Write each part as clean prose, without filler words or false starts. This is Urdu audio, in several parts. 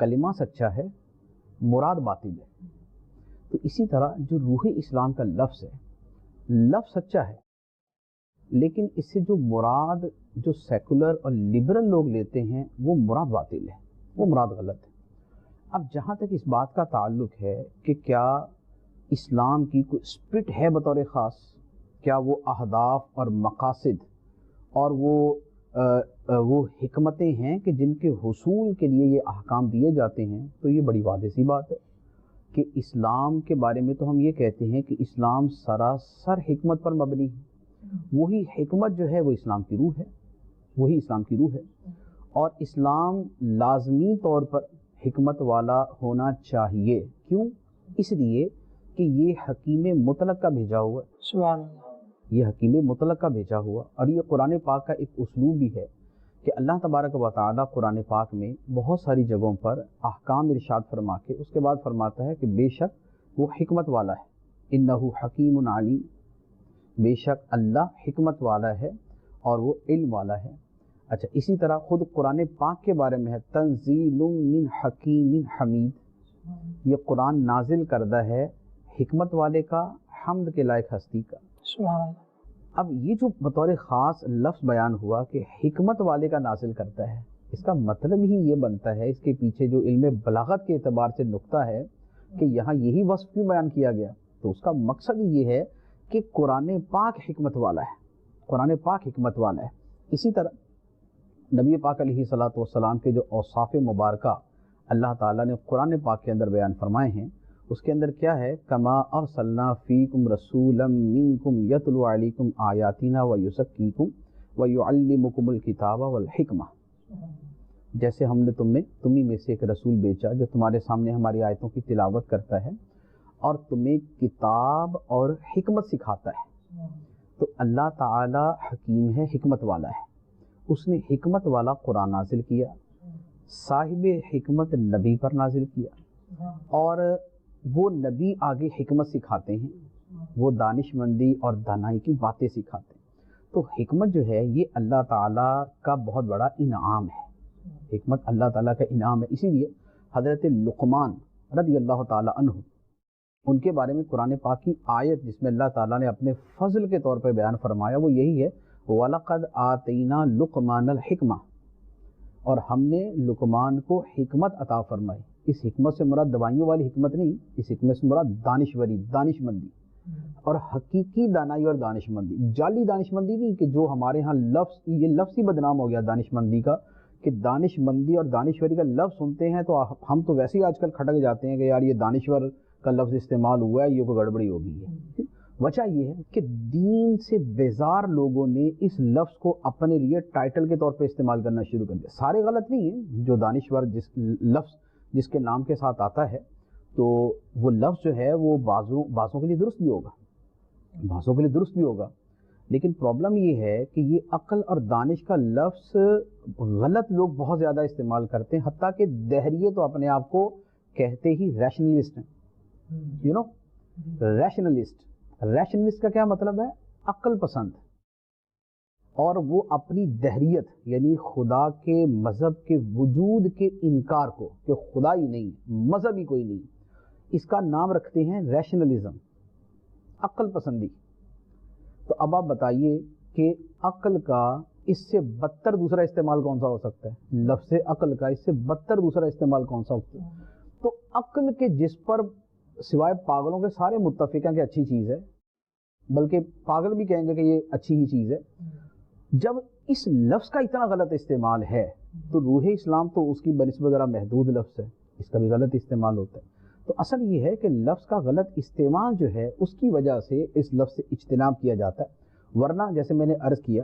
کلمہ سچا ہے، مراد باطل ہے۔ تو اسی طرح جو روح اسلام کا لفظ ہے، لفظ سچا ہے، لیکن اس سے جو مراد جو سیکولر اور لبرل لوگ لیتے ہیں وہ مراد باطل ہے، وہ مراد غلط ہے۔ اب جہاں تک اس بات کا تعلق ہے کہ کیا اسلام کی کوئی اسپرٹ ہے بطور خاص، کیا وہ اہداف اور مقاصد اور وہ حکمتیں ہیں کہ جن کے حصول کے لیے یہ احکام دیے جاتے ہیں، تو یہ بڑی واضح سی بات ہے کہ اسلام کے بارے میں تو ہم یہ کہتے ہیں کہ اسلام سراسر حکمت پر مبنی ہے۔ وہی حکمت جو ہے وہ اسلام کی روح ہے، وہی اسلام کی روح ہے، اور اسلام لازمی طور پر حکمت والا ہونا چاہیے۔ کیوں؟ اس لیے کہ یہ حکیم مطلق کا بھیجا ہوا ہے، سبحان اللہ۔ یہ حکیم مطلق کا بھیجا ہوا، اور یہ قرآن پاک کا ایک اسلوب بھی ہے کہ اللہ تبارک و تعالیٰ قرآن پاک میں بہت ساری جگہوں پر احکام ارشاد فرما کے اس کے بعد فرماتا ہے کہ بے شک وہ حکمت والا ہے، انہ حکیم علیم، بے شک اللہ حکمت والا ہے اور وہ علم والا ہے۔ اچھا، اسی طرح خود قرآن پاک کے بارے میں ہے تنزیل من حکیم حمید، یہ قرآن نازل کردہ ہے حکمت والے کا، حمد کے لائق ہستی کا۔ سبحان اللہ۔ اب یہ جو بطور خاص لفظ بیان ہوا کہ حکمت والے کا نازل کرتا ہے، اس کا مطلب ہی یہ بنتا ہے، اس کے پیچھے جو علم بلاغت کے اعتبار سے نقطہ ہے کہ یہاں یہی وصف کیوں بیان کیا گیا، تو اس کا مقصد یہ ہے کہ قرآن پاک حکمت والا ہے، قرآن پاک حکمت والا ہے۔ اسی طرح نبی پاک علیہ الصلوۃ والسلام کے جو اوصاف مبارکہ اللہ تعالیٰ نے قرآن پاک کے اندر بیان فرمائے ہیں، اس کے اندر کیا ہے؟ کما ارسلنا فیکم رسولا منکم یتلو علیکم آیاتنا ویزکیکم ویعلمکم الکتاب والحکمہ، جیسے ہم نے تمہیں میں سے ایک رسول بھیجا جو تمہارے سامنے ہماری آیتوں کی تلاوت کرتا ہے اور تمہیں کتاب اور حکمت سکھاتا ہے۔ تو اللہ تعالی حکیم ہے، حکمت والا ہے، اس نے حکمت والا قرآن نازل کیا، صاحب حکمت نبی پر نازل کیا، اور وہ نبی آگے حکمت سکھاتے ہیں، وہ دانش مندی اور دانائی کی باتیں سکھاتے ہیں۔ تو حکمت جو ہے یہ اللہ تعالیٰ کا بہت بڑا انعام ہے، حکمت اللہ تعالیٰ کا انعام ہے۔ اسی لیے حضرت لقمان رضی اللہ تعالیٰ عنہ، ان کے بارے میں قرآن پاک کی آیت جس میں اللہ تعالیٰ نے اپنے فضل کے طور پر بیان فرمایا وہ یہی ہے، وَلَقَدْ آتَيْنَا لُقْمَانَ الْحِکْمَةَ، اور ہم نے لقمان کو حکمت عطا فرمائی۔ اس حکمت سے مراد دوائیوں والی حکمت نہیں، اس حکمت سے مراد دانشوری، دانش مندی، اور حقیقی دانائی اور دانش مندی، جعلی دانش مندی نہیں کہ جو ہمارے ہاں لفظ، یہ لفظ ہی بدنام ہو گیا دانش مندی کا، کہ دانش مندی اور دانشوری کا لفظ سنتے ہیں تو ہم تو ویسے ہی آج کل کھٹک جاتے ہیں کہ یار یہ دانشور کا لفظ استعمال ہوا ہے، یہ کوئی گڑبڑی ہو گئی ہے۔ وجہ یہ ہے کہ دین سے بیزار لوگوں نے اس لفظ کو اپنے لیے ٹائٹل کے طور پہ استعمال کرنا شروع کر دیا۔ سارے غلط نہیں ہیں، جو دانشور لفظ جس کے نام کے ساتھ آتا ہے تو وہ لفظ جو ہے وہ بعضوں کے لیے درست بھی ہوگا، بعضوں کے لیے درست بھی ہوگا، لیکن پرابلم یہ ہے کہ یہ عقل اور دانش کا لفظ غلط لوگ بہت زیادہ استعمال کرتے ہیں، حتیٰ کہ دہریے تو اپنے آپ کو کہتے ہی ریشنلسٹ ہیں، ریشنلسٹ کا کیا مطلب ہے؟ عقل پسند، اور وہ اپنی دہریت یعنی خدا کے مذہب کے وجود کے انکار کو، کہ خدا ہی نہیں، مذہب ہی کوئی نہیں، اس کا نام رکھتے ہیں ریشنلزم، عقل پسندی۔ تو اب آپ بتائیے کہ عقل کا اس سے بدتر دوسرا استعمال کون سا ہو سکتا ہے؟ لفظ عقل کا اس سے بدتر دوسرا استعمال کون سا ہوتا ہے؟ تو عقل کے جس پر سوائے پاگلوں کے سارے متفق ہیں کہ اچھی چیز ہے، بلکہ پاگل بھی کہیں گے کہ یہ اچھی ہی چیز ہے، جب اس لفظ کا اتنا غلط استعمال ہے تو روح اسلام تو اس کی بنسبت ذرا محدود لفظ ہے، اس کا بھی غلط استعمال ہوتا ہے۔ تو اصل یہ ہے کہ لفظ کا غلط استعمال جو ہے اس کی وجہ سے اس لفظ سے اجتناب کیا جاتا ہے، ورنہ جیسے میں نے عرض کیا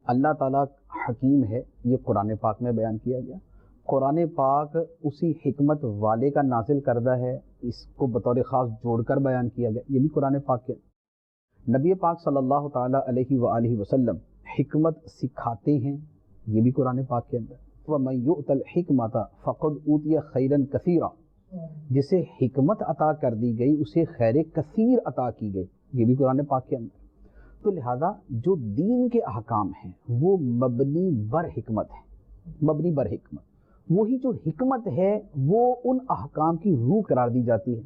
اللہ تعالیٰ حکیم ہے، یہ قرآن پاک میں بیان کیا گیا، قرآن پاک اسی حکمت والے کا نازل کردہ ہے، اس کو بطور خاص جوڑ کر بیان کیا گیا، یہ بھی قرآن پاک کے نبی پاک صلی اللہ تعالیٰ علیہ وآلہ وسلم حکمت سکھاتے ہیں، یہ بھی قرآن پاک کے اندر، وَمَن يُؤْتَ الْحِکْمَةَ فَقَدْ أُوتِیَ خَیْرًا کَثِیرًا، جسے حکمت عطا کر دی گئی اسے خیر کثیر عطا کی گئی، یہ بھی قرآن پاک کے اندر۔ تو لہذا جو دین کے احکام ہیں وہ مبنی بر حکمت ہے، مبنی بر حکمت، وہی جو حکمت ہے وہ ان احکام کی روح قرار دی جاتی ہے.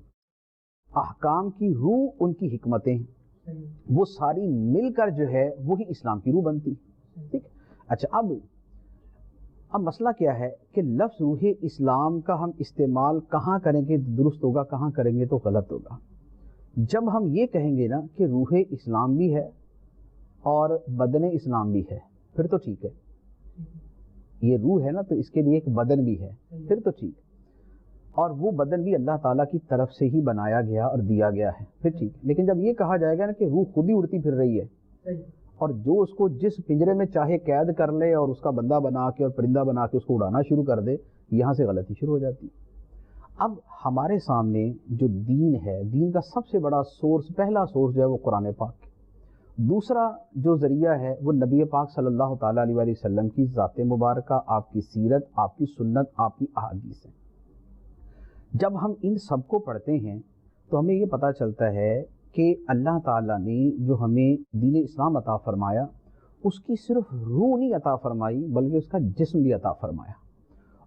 احکام کی روح ان کی حکمتیں ہیں، وہ ساری مل کر جو ہے وہی اسلام کی روح بنتی ہے. ٹھیک. اچھا، اب مسئلہ کیا ہے کہ لفظ روح اسلام کا ہم استعمال کہاں کریں گے تو درست ہوگا، کہاں کریں گے تو غلط ہوگا. جب ہم یہ کہیں گے نا کہ روح اسلام بھی ہے اور بدن اسلام بھی ہے پھر تو ٹھیک ہے. یہ روح ہے نا تو اس کے لیے ایک بدن بھی ہے پھر تو ٹھیک، اور وہ بدن بھی اللہ تعالیٰ کی طرف سے ہی بنایا گیا اور دیا گیا ہے پھر ٹھیک. لیکن جب یہ کہا جائے گا نا کہ روح خود ہی اڑتی پھر رہی ہے اور جو اس کو جس پنجرے میں چاہے قید کر لے اور اس کا بندہ بنا کے اور پرندہ بنا کے اس کو اڑانا شروع کر دے، یہاں سے غلطی شروع ہو جاتی. اب ہمارے سامنے جو دین ہے، دین کا سب سے بڑا سورس، پہلا سورس جو ہے وہ قرآن پاک ہے. دوسرا جو ذریعہ ہے وہ نبی پاک صلی اللہ تعالیٰ علیہ وآلہ وسلم کی ذات مبارکہ، آپ کی سیرت، آپ کی سنت، آپ کی احادیث ہیں. جب ہم ان سب کو پڑھتے ہیں تو ہمیں یہ پتہ چلتا ہے کہ اللہ تعالیٰ نے جو ہمیں دین اسلام عطا فرمایا اس کی صرف روح نہیں عطا فرمائی بلکہ اس کا جسم بھی عطا فرمایا.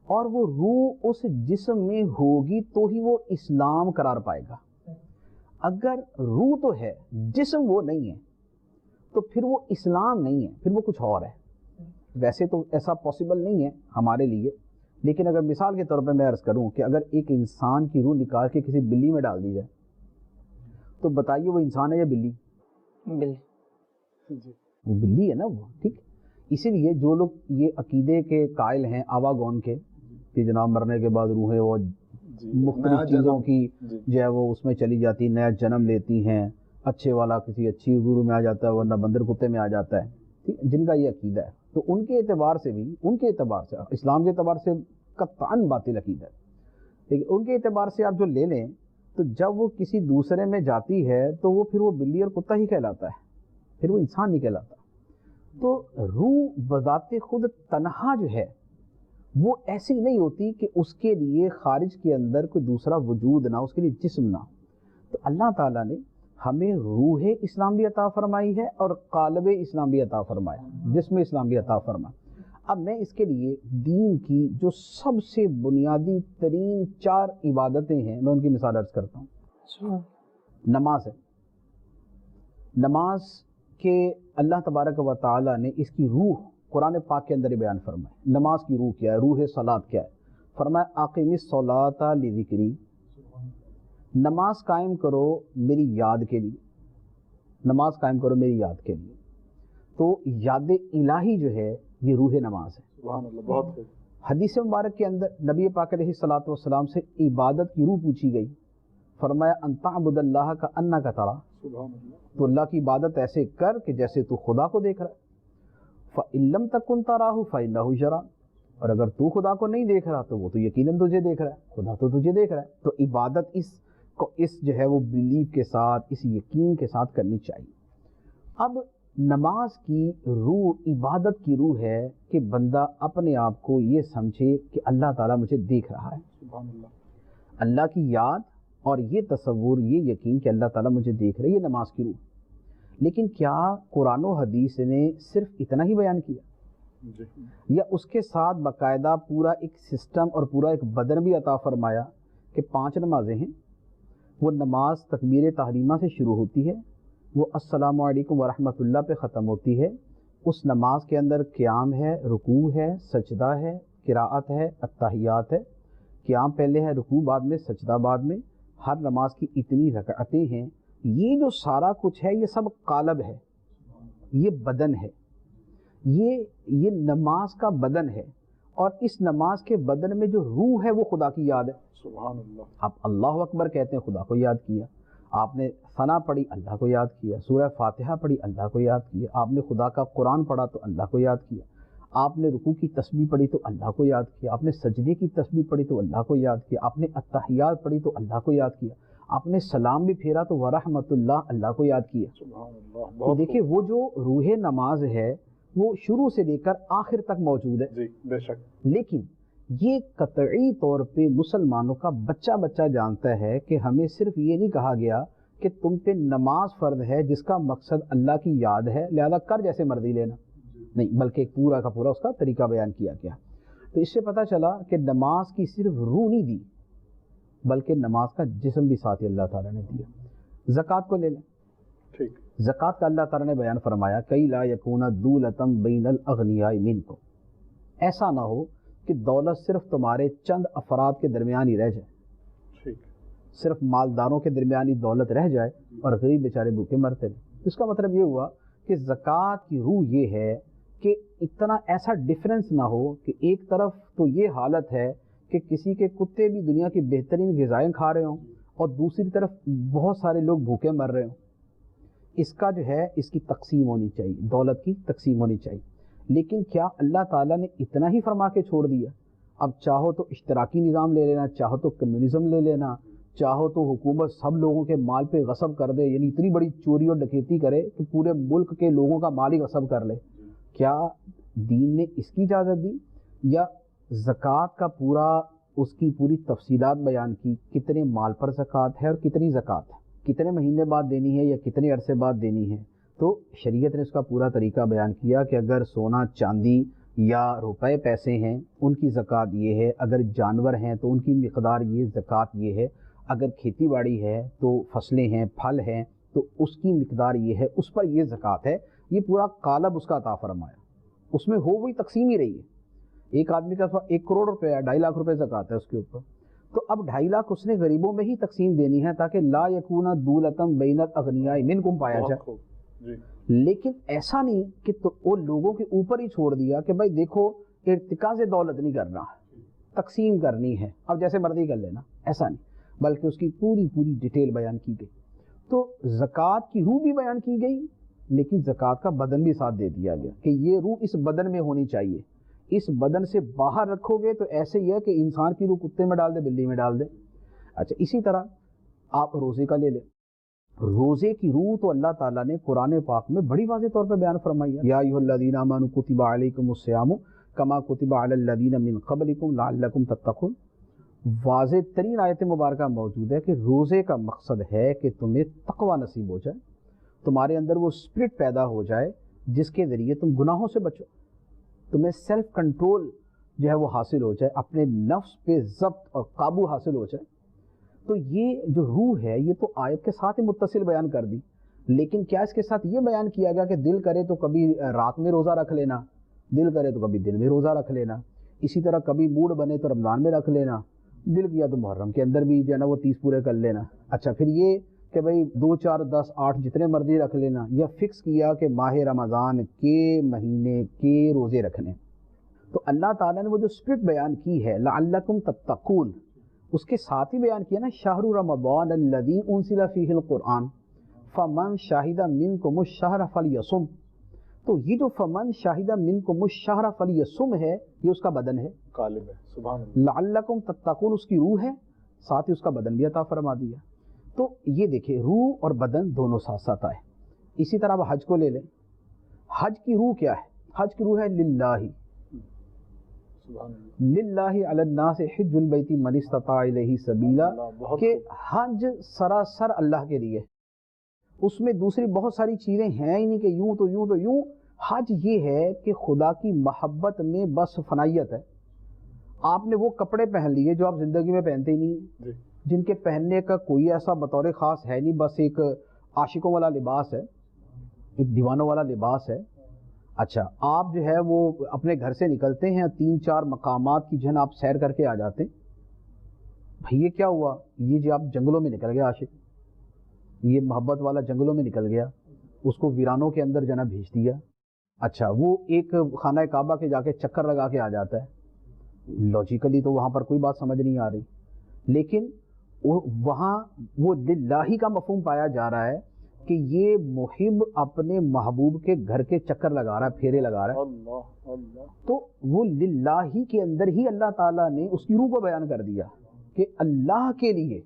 اور وہ روح اس جسم میں ہوگی تو ہی وہ اسلام قرار پائے گا. اگر روح تو ہے جسم وہ نہیں ہے تو پھر وہ اسلام نہیں ہے، پھر وہ کچھ اور ہے. ویسے تو ایسا پاسبل نہیں ہے ہمارے لیے، لیکن اگر مثال کے طور پہ میں عرض کروں کہ اگر ایک انسان کی روح نکال کے کسی بلی میں ڈال دی جائے تو بتائیے وہ انسان ہے یا بلی؟ بلی. وہ بلی ہے نا وہ. ٹھیک. اسی لیے جو لوگ یہ عقیدے کے قائل ہیں آواگون کے کہ جناب مرنے کے بعد روحیں وہ مختلف چیزوں کی جو ہے وہ اس میں چلی جاتی، نیا جنم لیتی ہیں، اچھے والا کسی اچھی گرو میں آ جاتا ہے ورنہ بندر کتے میں آ جاتا ہے. ٹھیک. جن کا یہ عقیدہ ہے تو ان کے اعتبار سے بھی، ان کے اعتبار سے اسلام کے اعتبار سے قطعاً باطل عقیدہ ہے. لیکن ان کے اعتبار سے آپ جو لے لیں تو جب وہ کسی دوسرے میں جاتی ہے تو وہ پھر وہ بلی اور کتا ہی کہلاتا ہے، پھر وہ انسان نہیں کہلاتا. تو روح بذات خود تنہا جو ہے وہ ایسی نہیں ہوتی کہ اس کے لیے خارج کے اندر کوئی دوسرا وجود نہ، اس کے لیے جسم نہ. تو اللہ تعالیٰ نے ہمیں روح اسلام بھی عطا فرمائی ہے اور قالب اسلام بھی عطا فرمایا، جسم اسلام بھی عطا فرمایا. اب میں اس کے لیے دین کی جو سب سے بنیادی ترین 4 عبادتیں ہیں میں ان کی مثال عرض کرتا ہوں. نماز ہے. نماز کے اللہ تبارک و تعالیٰ نے اس کی روح قرآن پاک کے اندر بیان فرمایا. نماز کی روح کیا ہے، روح صلاۃ کیا ہے؟ فرمایا اقیم الصلاۃ لذکری، نماز قائم کرو میری یاد کے لیے، نماز قائم کرو میری یاد کے لیے. تو یاد الہی جو ہے یہ روح نماز ہے. سبحان اللہ. بہت خوب. حدیث مبارک کے اندر نبی پاک علیہ الصلوۃ والسلام سے عبادت کی روح پوچھی گئی. فرمایا ان تعبد اللہ کا انک ترا، سبحان اللہ. تو اللہ کی عبادت ایسے کر کہ جیسے تو خدا کو دیکھ رہا ہے. فإن لم تکن تراہ فإنہ یراک، اور اگر تو خدا کو نہیں دیکھ رہا تو وہ تو یقیناً تجھے دیکھ رہا ہے، خدا تو تجھے دیکھ رہا ہے. تو عبادت اس جو ہے وہ بیلیف کے ساتھ، اس یقین کے ساتھ کرنی چاہیے. اب نماز کی روح عبادت کی روح ہے کہ بندہ اپنے آپ کو یہ سمجھے کہ اللہ تعالیٰ مجھے دیکھ رہا ہے. سبحان اللہ. اللہ کی یاد اور یہ تصور، یہ یقین کہ اللہ تعالیٰ مجھے دیکھ رہا ہے، یہ نماز کی روح. لیکن کیا قرآن و حدیث نے صرف اتنا ہی بیان کیا یا اس کے ساتھ باقاعدہ پورا ایک سسٹم اور پورا ایک بدن بھی عطا فرمایا کہ 5 نمازیں ہیں؟ وہ نماز تکبیر تحریمہ سے شروع ہوتی ہے، وہ السلام علیکم ورحمۃ اللہ پہ ختم ہوتی ہے. اس نماز کے اندر قیام ہے، رکوع ہے، سجدہ ہے، قراءت ہے، التحیات ہے. قیام پہلے ہے، رکوع بعد میں، سجدہ بعد میں. ہر نماز کی اتنی رکعتیں ہیں. یہ جو سارا کچھ ہے یہ سب قالب ہے، یہ بدن ہے، یہ نماز کا بدن ہے. اور اس نماز کے بدن میں جو روح ہے وہ خدا کی یاد ہے. سبحان اللہ. آپ اللہ اکبر کہتے ہیں، خدا کو یاد کیا. آپ نے ثنا پڑھی، اللہ کو یاد کیا. سورہ فاتحہ پڑھی، اللہ کو یاد کیا. آپ نے خدا کا قرآن پڑھا تو اللہ کو یاد کیا. آپ نے رکوع کی تسبیح پڑھی تو اللہ کو یاد کیا. آپ نے سجدے کی تسبیح پڑھی تو اللہ کو یاد کیا. آپ نے التحیات پڑھی تو اللہ کو یاد کیا. آپ نے سلام بھی پھیرا تو ورحمۃ اللہ، اللہ کو یاد کیا. سبحان اللہ. تو دیکھیں وہ جو روح نماز ہے وہ شروع سے لے کر آخر تک موجود ہے. جی بے شک. لیکن یہ قطعی طور پہ مسلمانوں کا بچہ جانتا ہے کہ ہمیں صرف یہ نہیں کہا گیا کہ تم پہ نماز فرض ہے جس کا مقصد اللہ کی یاد ہے لہذا کر جیسے مرضی لینا، نہیں، بلکہ پورا کا پورا اس کا طریقہ بیان کیا گیا. تو اس سے پتہ چلا کہ نماز کی صرف روح نہیں دی بلکہ نماز کا جسم بھی ساتھ ہی اللہ تعالیٰ نے دیا. زکوٰۃ کو لے لیں. ٹھیک. زکوٰۃ کا اللہ تعالیٰ نے بیان فرمایا کئی لا یکون دولتم بین الاغنیاء منکم، ایسا نہ ہو کہ دولت صرف تمہارے چند افراد کے درمیان ہی رہ جائے. ٹھیک. صرف مالداروں کے درمیان ہی دولت رہ جائے اور غریب بیچارے بھوکے مرتے رہیں. اس کا مطلب یہ ہوا کہ زکوٰۃ کی روح یہ ہے کہ اتنا ایسا ڈفرینس نہ ہو کہ ایک طرف تو یہ حالت ہے کہ کسی کے کتے بھی دنیا کی بہترین غذائیں کھا رہے ہوں اور دوسری طرف بہت سارے لوگ بھوکے مر رہے ہوں. اس کا جو ہے اس کی تقسیم ہونی چاہیے، دولت کی تقسیم ہونی چاہیے. لیکن کیا اللہ تعالیٰ نے اتنا ہی فرما کے چھوڑ دیا؟ اب چاہو تو اشتراکی نظام لے لینا، چاہو تو کمیونزم لے لینا، چاہو تو حکومت سب لوگوں کے مال پہ غصب کر دے، یعنی اتنی بڑی چوری اور ڈکیتی کرے کہ پورے ملک کے لوگوں کا مال ہی غصب کر لے. کیا دین نے اس کی اجازت دی؟ یا زکوٰۃ کا پورا اس کی پوری تفصیلات بیان کی، کتنے مال پر زکوٰۃ ہے اور کتنی زکوٰۃ ہے، کتنے مہینے بعد دینی ہے یا کتنے عرصے بعد دینی ہے. تو شریعت نے اس کا پورا طریقہ بیان کیا کہ اگر سونا چاندی یا روپے پیسے ہیں ان کی زکوٰۃ یہ ہے، اگر جانور ہیں تو ان کی مقدار یہ، زکوٰۃ یہ ہے، اگر کھیتی باڑی ہے تو فصلیں ہیں، پھل ہیں تو اس کی مقدار یہ ہے، اس پر یہ زکوٰۃ ہے. یہ پورا قالب اس کا عطا فرمایا، اس میں ہو وہی تقسیم ہی رہی ہے. ایک آدمی کا 1 کروڑ روپے ہے، 2.5 لاکھ روپے زکوٰۃ ہے اس کے اوپر، تو اب 2.5 لاکھ اس نے غریبوں میں ہی تقسیم دینی ہے تاکہ لا یکون دولتم بین الاغنیاء منکم پایا جائے. لیکن ایسا نہیں کہ تو وہ لوگوں کے اوپر ہی چھوڑ دیا کہ بھائی دیکھو ارتکاز دولت نہیں کرنا، تقسیم کرنی ہے، اب جیسے مرضی کر لینا، ایسا نہیں، بلکہ اس کی پوری ڈیٹیل بیان کی گئی. تو زکوٰۃ کی روح بھی بیان کی گئی لیکن زکوٰۃ کا بدن بھی ساتھ دے دیا گیا کہ یہ روح اس بدن میں ہونی چاہیے. اس بدن سے باہر رکھو گے تو ایسے ہی ہے کہ انسان کی روح کتے میں ڈال دے، بلی میں ڈال دے. اچھا اسی طرح آپ روزے کا لے لیں. روزے کی روح تو اللہ تعالیٰ نے قرآن پاک میں بڑی واضح طور پہ بیان فرمائی ہے. یا ایھا الذین آمنوا کتب علیکم الصیام کما کتب علی الذین من قبلکم لعلکم تتقون. واضح ترین آیت مبارکہ موجود ہے کہ روزے کا مقصد ہے کہ تمہیں تقوی نصیب ہو جائے، تمہارے اندر وہ اسپرٹ پیدا ہو جائے جس کے ذریعے تم گناہوں سے بچو، تمہیں سیلف کنٹرول جو ہے وہ حاصل ہو جائے، اپنے نفس پہ ضبط اور قابو حاصل ہو جائے. تو یہ جو روح ہے یہ تو آیت کے ساتھ ہی متصل بیان کر دی. لیکن کیا اس کے ساتھ یہ بیان کیا گیا کہ دل کرے تو کبھی رات میں روزہ رکھ لینا، دل کرے تو کبھی دن میں روزہ رکھ لینا، اسی طرح کبھی موڈ بنے تو رمضان میں رکھ لینا، دل کیا تو محرم کے اندر بھی جو ہے نا وہ 30 پورے کر لینا. اچھا پھر یہ کہ بھئی 2 4 10 8 جتنے مرضی رکھ لینا، یا فکس کیا کہ ماہ رمضان کے مہینے کے روزے رکھنے. تو اللہ تعالیٰ نے وہ جو اسپرٹ بیان کی ہے لعلکم تتقون، اس کے ساتھ ہی بیان کیا نا شہر رمضان الذی انزل فیہ القرآن فمن شہد منکم الشہر فلیصم. تو یہ جو فمن شہد منکم الشہر فلیصم ہے یہ اس کا بدن ہے، غالب ہے. سبحان اللہ. لعلکم تتقون اس کی روح ہے، ساتھ ہی اس کا بدن بھی عطا فرما دیا. تو یہ دیکھیں روح اور بدن دونوں ساتھ ساتھ آئے. اسی طرح اب حج کو لے لیں. حج کی روح کیا ہے؟ حج کی روح ہے للہ، للہ علی الناس حج البیت من استطاع الیہ سبیلا، کہ حج سراسر اللہ کے لیے، اس میں دوسری بہت ساری چیزیں ہیں ہی نہیں کہ یوں تو یوں تو یوں. حج یہ ہے کہ خدا کی محبت میں بس فنائیت ہے. آپ نے وہ کپڑے پہن لیے جو آپ زندگی میں پہنتے ہی نہیں، جن کے پہننے کا کوئی ایسا بطور خاص ہے نہیں، بس ایک عاشقوں والا لباس ہے، ایک دیوانوں والا لباس ہے. اچھا آپ جو ہے وہ اپنے گھر سے نکلتے ہیں 3 4 مقامات کی جو ہے نا آپ سیر کر کے آ جاتے ہیں. بھئی یہ کیا ہوا؟ یہ جو آپ جنگلوں میں نکل گیا عاشق، یہ محبت والا جنگلوں میں نکل گیا، اس کو ویرانوں کے اندر جو ہے نا بھیج دیا. اچھا وہ ایک خانہ کعبہ کے جا کے چکر لگا کے آ جاتا ہے. لاجیکلی تو وہاں پر کوئی بات سمجھ نہیں آ رہی، لیکن وہاں وہ للہ کا مفہوم پایا جا رہا ہے کہ یہ محب اپنے محبوب کے گھر کے چکر لگا رہا ہے، پھیرے لگا رہا ہے. اللہ اللہ. تو وہ للہ کے اندر ہی اللہ تعالیٰ نے اس کی روح کو بیان کر دیا کہ اللہ کے لیے،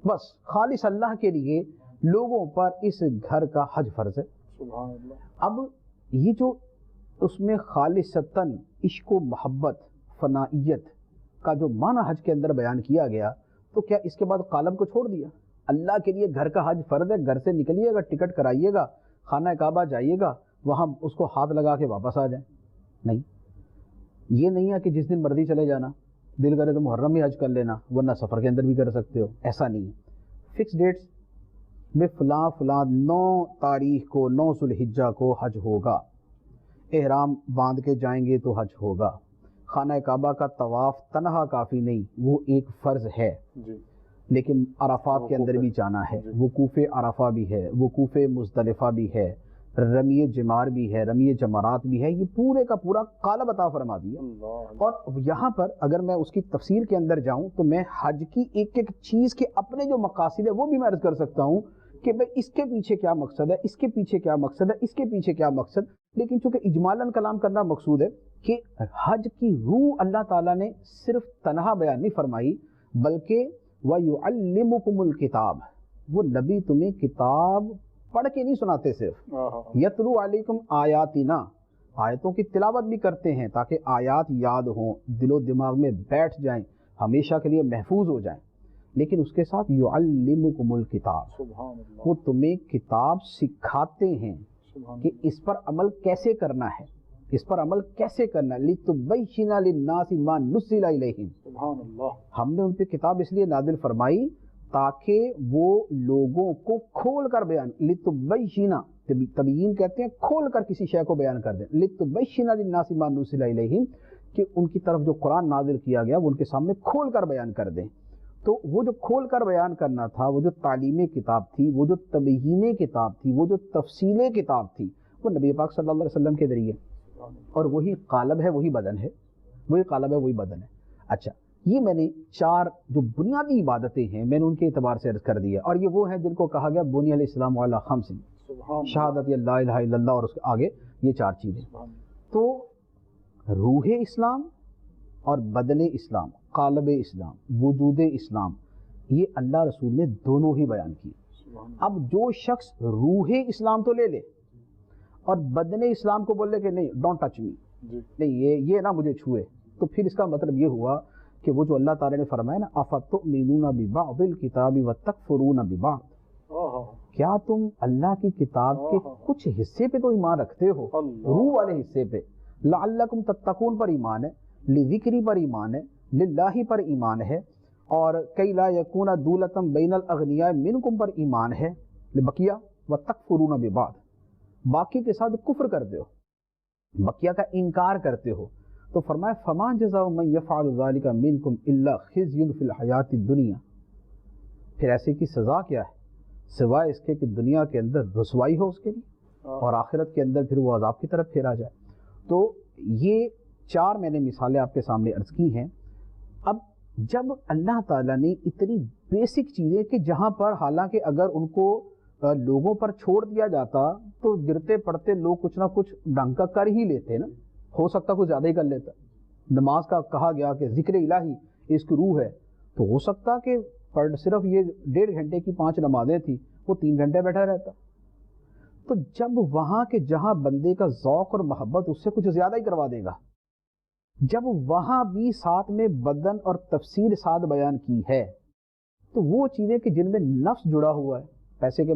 بس خالص اللہ کے لیے لوگوں پر اس گھر کا حج فرض ہے. سبحان اللہ. اب یہ جو اس میں خالصتاً عشق و محبت فنائیت کا جو معنی حج کے اندر بیان کیا گیا، تو کیا اس کے بعد قالب کو چھوڑ دیا؟ اللہ کے لیے گھر کا حج فرض ہے، گھر سے نکلیے گا، ٹکٹ کرائیے گا، خانہ کعبہ جائیے گا، وہاں اس کو ہاتھ لگا کے واپس آ جائیں؟ نہیں. یہ نہیں ہے کہ جس دن مرضی چلے جانا، دل کرے تو محرم میں حج کر لینا، ورنہ سفر کے اندر بھی کر سکتے ہو، ایسا نہیں ہے۔ فکس ڈیٹس میں فلاں فلاں 9 تاریخ کو 9 ذو الحجہ کو حج ہوگا، احرام باندھ کے جائیں گے تو حج ہوگا۔ خانہ کعبہ کا طواف تنہا کافی نہیں، وہ ایک فرض ہے جی، لیکن عرفات کے اندر بھی جانا ہے، وقوف عرفہ بھی ہے، وقوف مزدلفہ بھی ہے، رمی جمار بھی ہے، رمی جمرات بھی ہے، یہ پورے کا پورا قالب عطا فرما دیا۔ اور یہاں پر اگر میں اس کی تفسیر کے اندر جاؤں تو میں حج کی ایک ایک چیز کے اپنے جو مقاصد ہے وہ بھی میں عرض کر سکتا ہوں کہ بھئی اس کے پیچھے کیا مقصد ہے، اس کے پیچھے کیا مقصد ہے، اس کے پیچھے کیا مقصد، لیکن چونکہ اجمالاً کلام کرنا مقصود ہے کہ حج کی روح اللہ تعالیٰ نے صرف تنہا بیان نہیں فرمائی، بلکہ وَيُعَلِّمُكُمُ الْكِتَابَ، وہ نبی تمہیں کتاب پڑھ کے نہیں سناتے، صرف یتلو علیکم آیاتنا، آیتوں کی تلاوت بھی کرتے ہیں تاکہ آیات یاد ہوں، دل و دماغ میں بیٹھ جائیں، ہمیشہ کے لیے محفوظ ہو جائیں، لیکن اس کے ساتھ یعلمکم الکتاب، وہ تمہیں کتاب سکھاتے ہیں کہ اس پر عمل کیسے کرنا ہے، اس پر عمل کیسے کرنا ہے، لِتُبَيِّنَ لِلنَّاسِ مَا نُزِّلَ إِلَيْهِمْ، ہم نے ان پہ کتاب اس لیے نازل فرمائی تاکہ وہ لوگوں کو کھول کر بیان، لِتُبَيِّنَ، تبیین کہتے ہیں کھول کر کسی شے کو بیان کر دیں، لِتُبَيِّنَ لِلنَّاسِ مَا نُزِّلَ إِلَيْهِمْ، کہ ان کی طرف جو قرآن نازل کیا گیا وہ ان کے سامنے کھول کر بیان کر دیں۔ تو وہ جو کھول کر بیان کرنا تھا، وہ جو تعلیم کتاب تھی، وہ جو تبیین کتاب تھی، وہ جو تفصیل کتاب تھی، وہ نبی پاک صلی اللہ علیہ وسلم کے ذریعے، اور وہی قالب ہے وہی بدن ہے، وہی قالب ہے وہی بدن ہے۔ اچھا، یہ میں نے 4 جو بنیادی عبادتیں ہیں میں نے ان کے اعتبار سے عرض کر دیا، اور یہ وہ ہیں جن کو کہا گیا بنی الاسلام علی 5، شہادت لا الہ الا اللہ، اور اس کے آگے یہ 4 چیزیں۔ تو روح اسلام اور بدن اسلام، قالب اسلام، وجود اسلام، یہ اللہ رسول نے دونوں ہی بیان کی۔ اب جو شخص روح اسلام تو لے لے اور بدن اسلام کو بولے کہ نہیں ڈونٹ ٹچ می، نہیں یہ نہ مجھے چھوئے، تو پھر اس کا مطلب یہ ہوا کہ وہ جو اللہ تعالیٰ نے فرمایا نا افتؤمنون ببعض الکتاب وتکفرون ببعض، کیا تم اللہ کی کتاب کے کچھ حصے پہ تو ایمان رکھتے ہو، روح والے حصے پہ، لعلکم تتقون پر ایمان ہے، لذکری پر ایمان ہے، للہ پر ایمان ہے، اور کئی لا یکون دولتم بین الاغنیاء منکم پر ایمان ہے، بقیہ وتکفرون ببعض، باقی کے ساتھ کفر کرتے ہو، بقیہ کا انکار کرتے ہو، تو فرمایا فما جزاء من یفعل ذلک منکم الا خزی فی الحیات الدنیا، پھر ایسے کی سزا کیا ہے سوائے اس کے کہ دنیا کے اندر رسوائی ہو اس کے لیے، اور آخرت کے اندر پھر وہ عذاب کی طرف پھیرا جائے۔ تو یہ 4 میں نے مثالیں آپ کے سامنے عرض کی ہیں۔ اب جب اللہ تعالیٰ نے اتنی بیسک چیزیں کہ جہاں پر حالانکہ اگر ان کو لوگوں پر چھوڑ دیا جاتا تو گرتے پڑتے لوگ کچھ نہ کچھ ڈنکا کر ہی لیتے نا، ہو سکتا کچھ زیادہ ہی کر لیتا، نماز کا کہا گیا کہ ذکر الہی اس کی روح ہے، تو ہو سکتا کہ صرف یہ 1.5 گھنٹے کی 5 نمازیں تھی وہ 3 گھنٹے بیٹھا رہتا۔ تو جب وہاں کے جہاں بندے کا ذوق اور محبت اس سے کچھ زیادہ ہی کروا دے گا، جب وہاں بھی ساتھ میں بدن اور تفصیل ساتھ بیان کی ہے، تو وہ چیزیں کہ جن میں نفس جڑا ہوا ہے، پیسے کے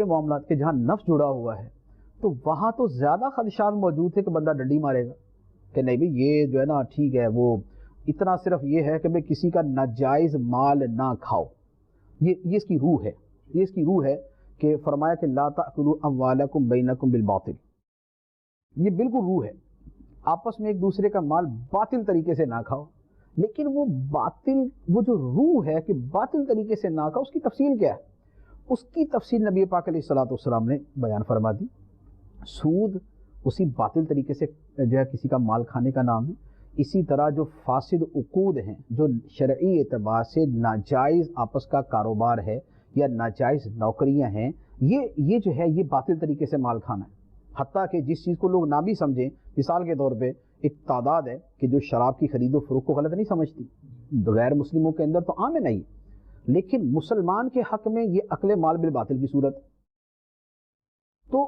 معاملات کے جہاں نفس جڑا ہوا ہے، تو وہاں تو زیادہ خدشات موجود تھے کہ بندہ ڈنڈی مارے گا کہ نہیں بھئی یہ جو ہے نا ٹھیک ہے، وہ اتنا صرف یہ ہے کہ میں کسی کا ناجائز مال نہ کھاؤ، یہ اس کی روح ہے، یہ اس کی روح ہے کہ فرمایا کہ لا تأکلوا اموالکم بینکم بالباطل، یہ بالکل روح ہے، آپس میں ایک دوسرے کا مال باطل طریقے سے نہ کھاؤ، لیکن وہ باطل، وہ جو روح ہے کہ باطل طریقے سے نہ کھاؤ، اس کی تفصیل کیا ہے؟ اس کی تفصیل نبی پاک علیہ الصلوۃ والسلام نے بیان فرما دی۔ سود اسی باطل طریقے سے جو ہے کسی کا مال کھانے کا نام ہے، اسی طرح جو فاسد عقود ہیں، جو شرعی اعتبار سے ناجائز آپس کا کاروبار ہے یا ناجائز نوکریاں ہیں، یہ جو ہے یہ باطل طریقے سے مال کھانا ہے، حتیٰ کہ جس چیز کو لوگ نہ بھی سمجھیں، مثال کے طور پہ ایک تعداد ہے کہ جو شراب کی خرید و فروخت کو غلط نہیں سمجھتی، غیر مسلموں کے اندر تو عام ہے نہیں، لیکن مسلمان کے حق میں یہ اکل مال بالباطل کی صورت۔ تو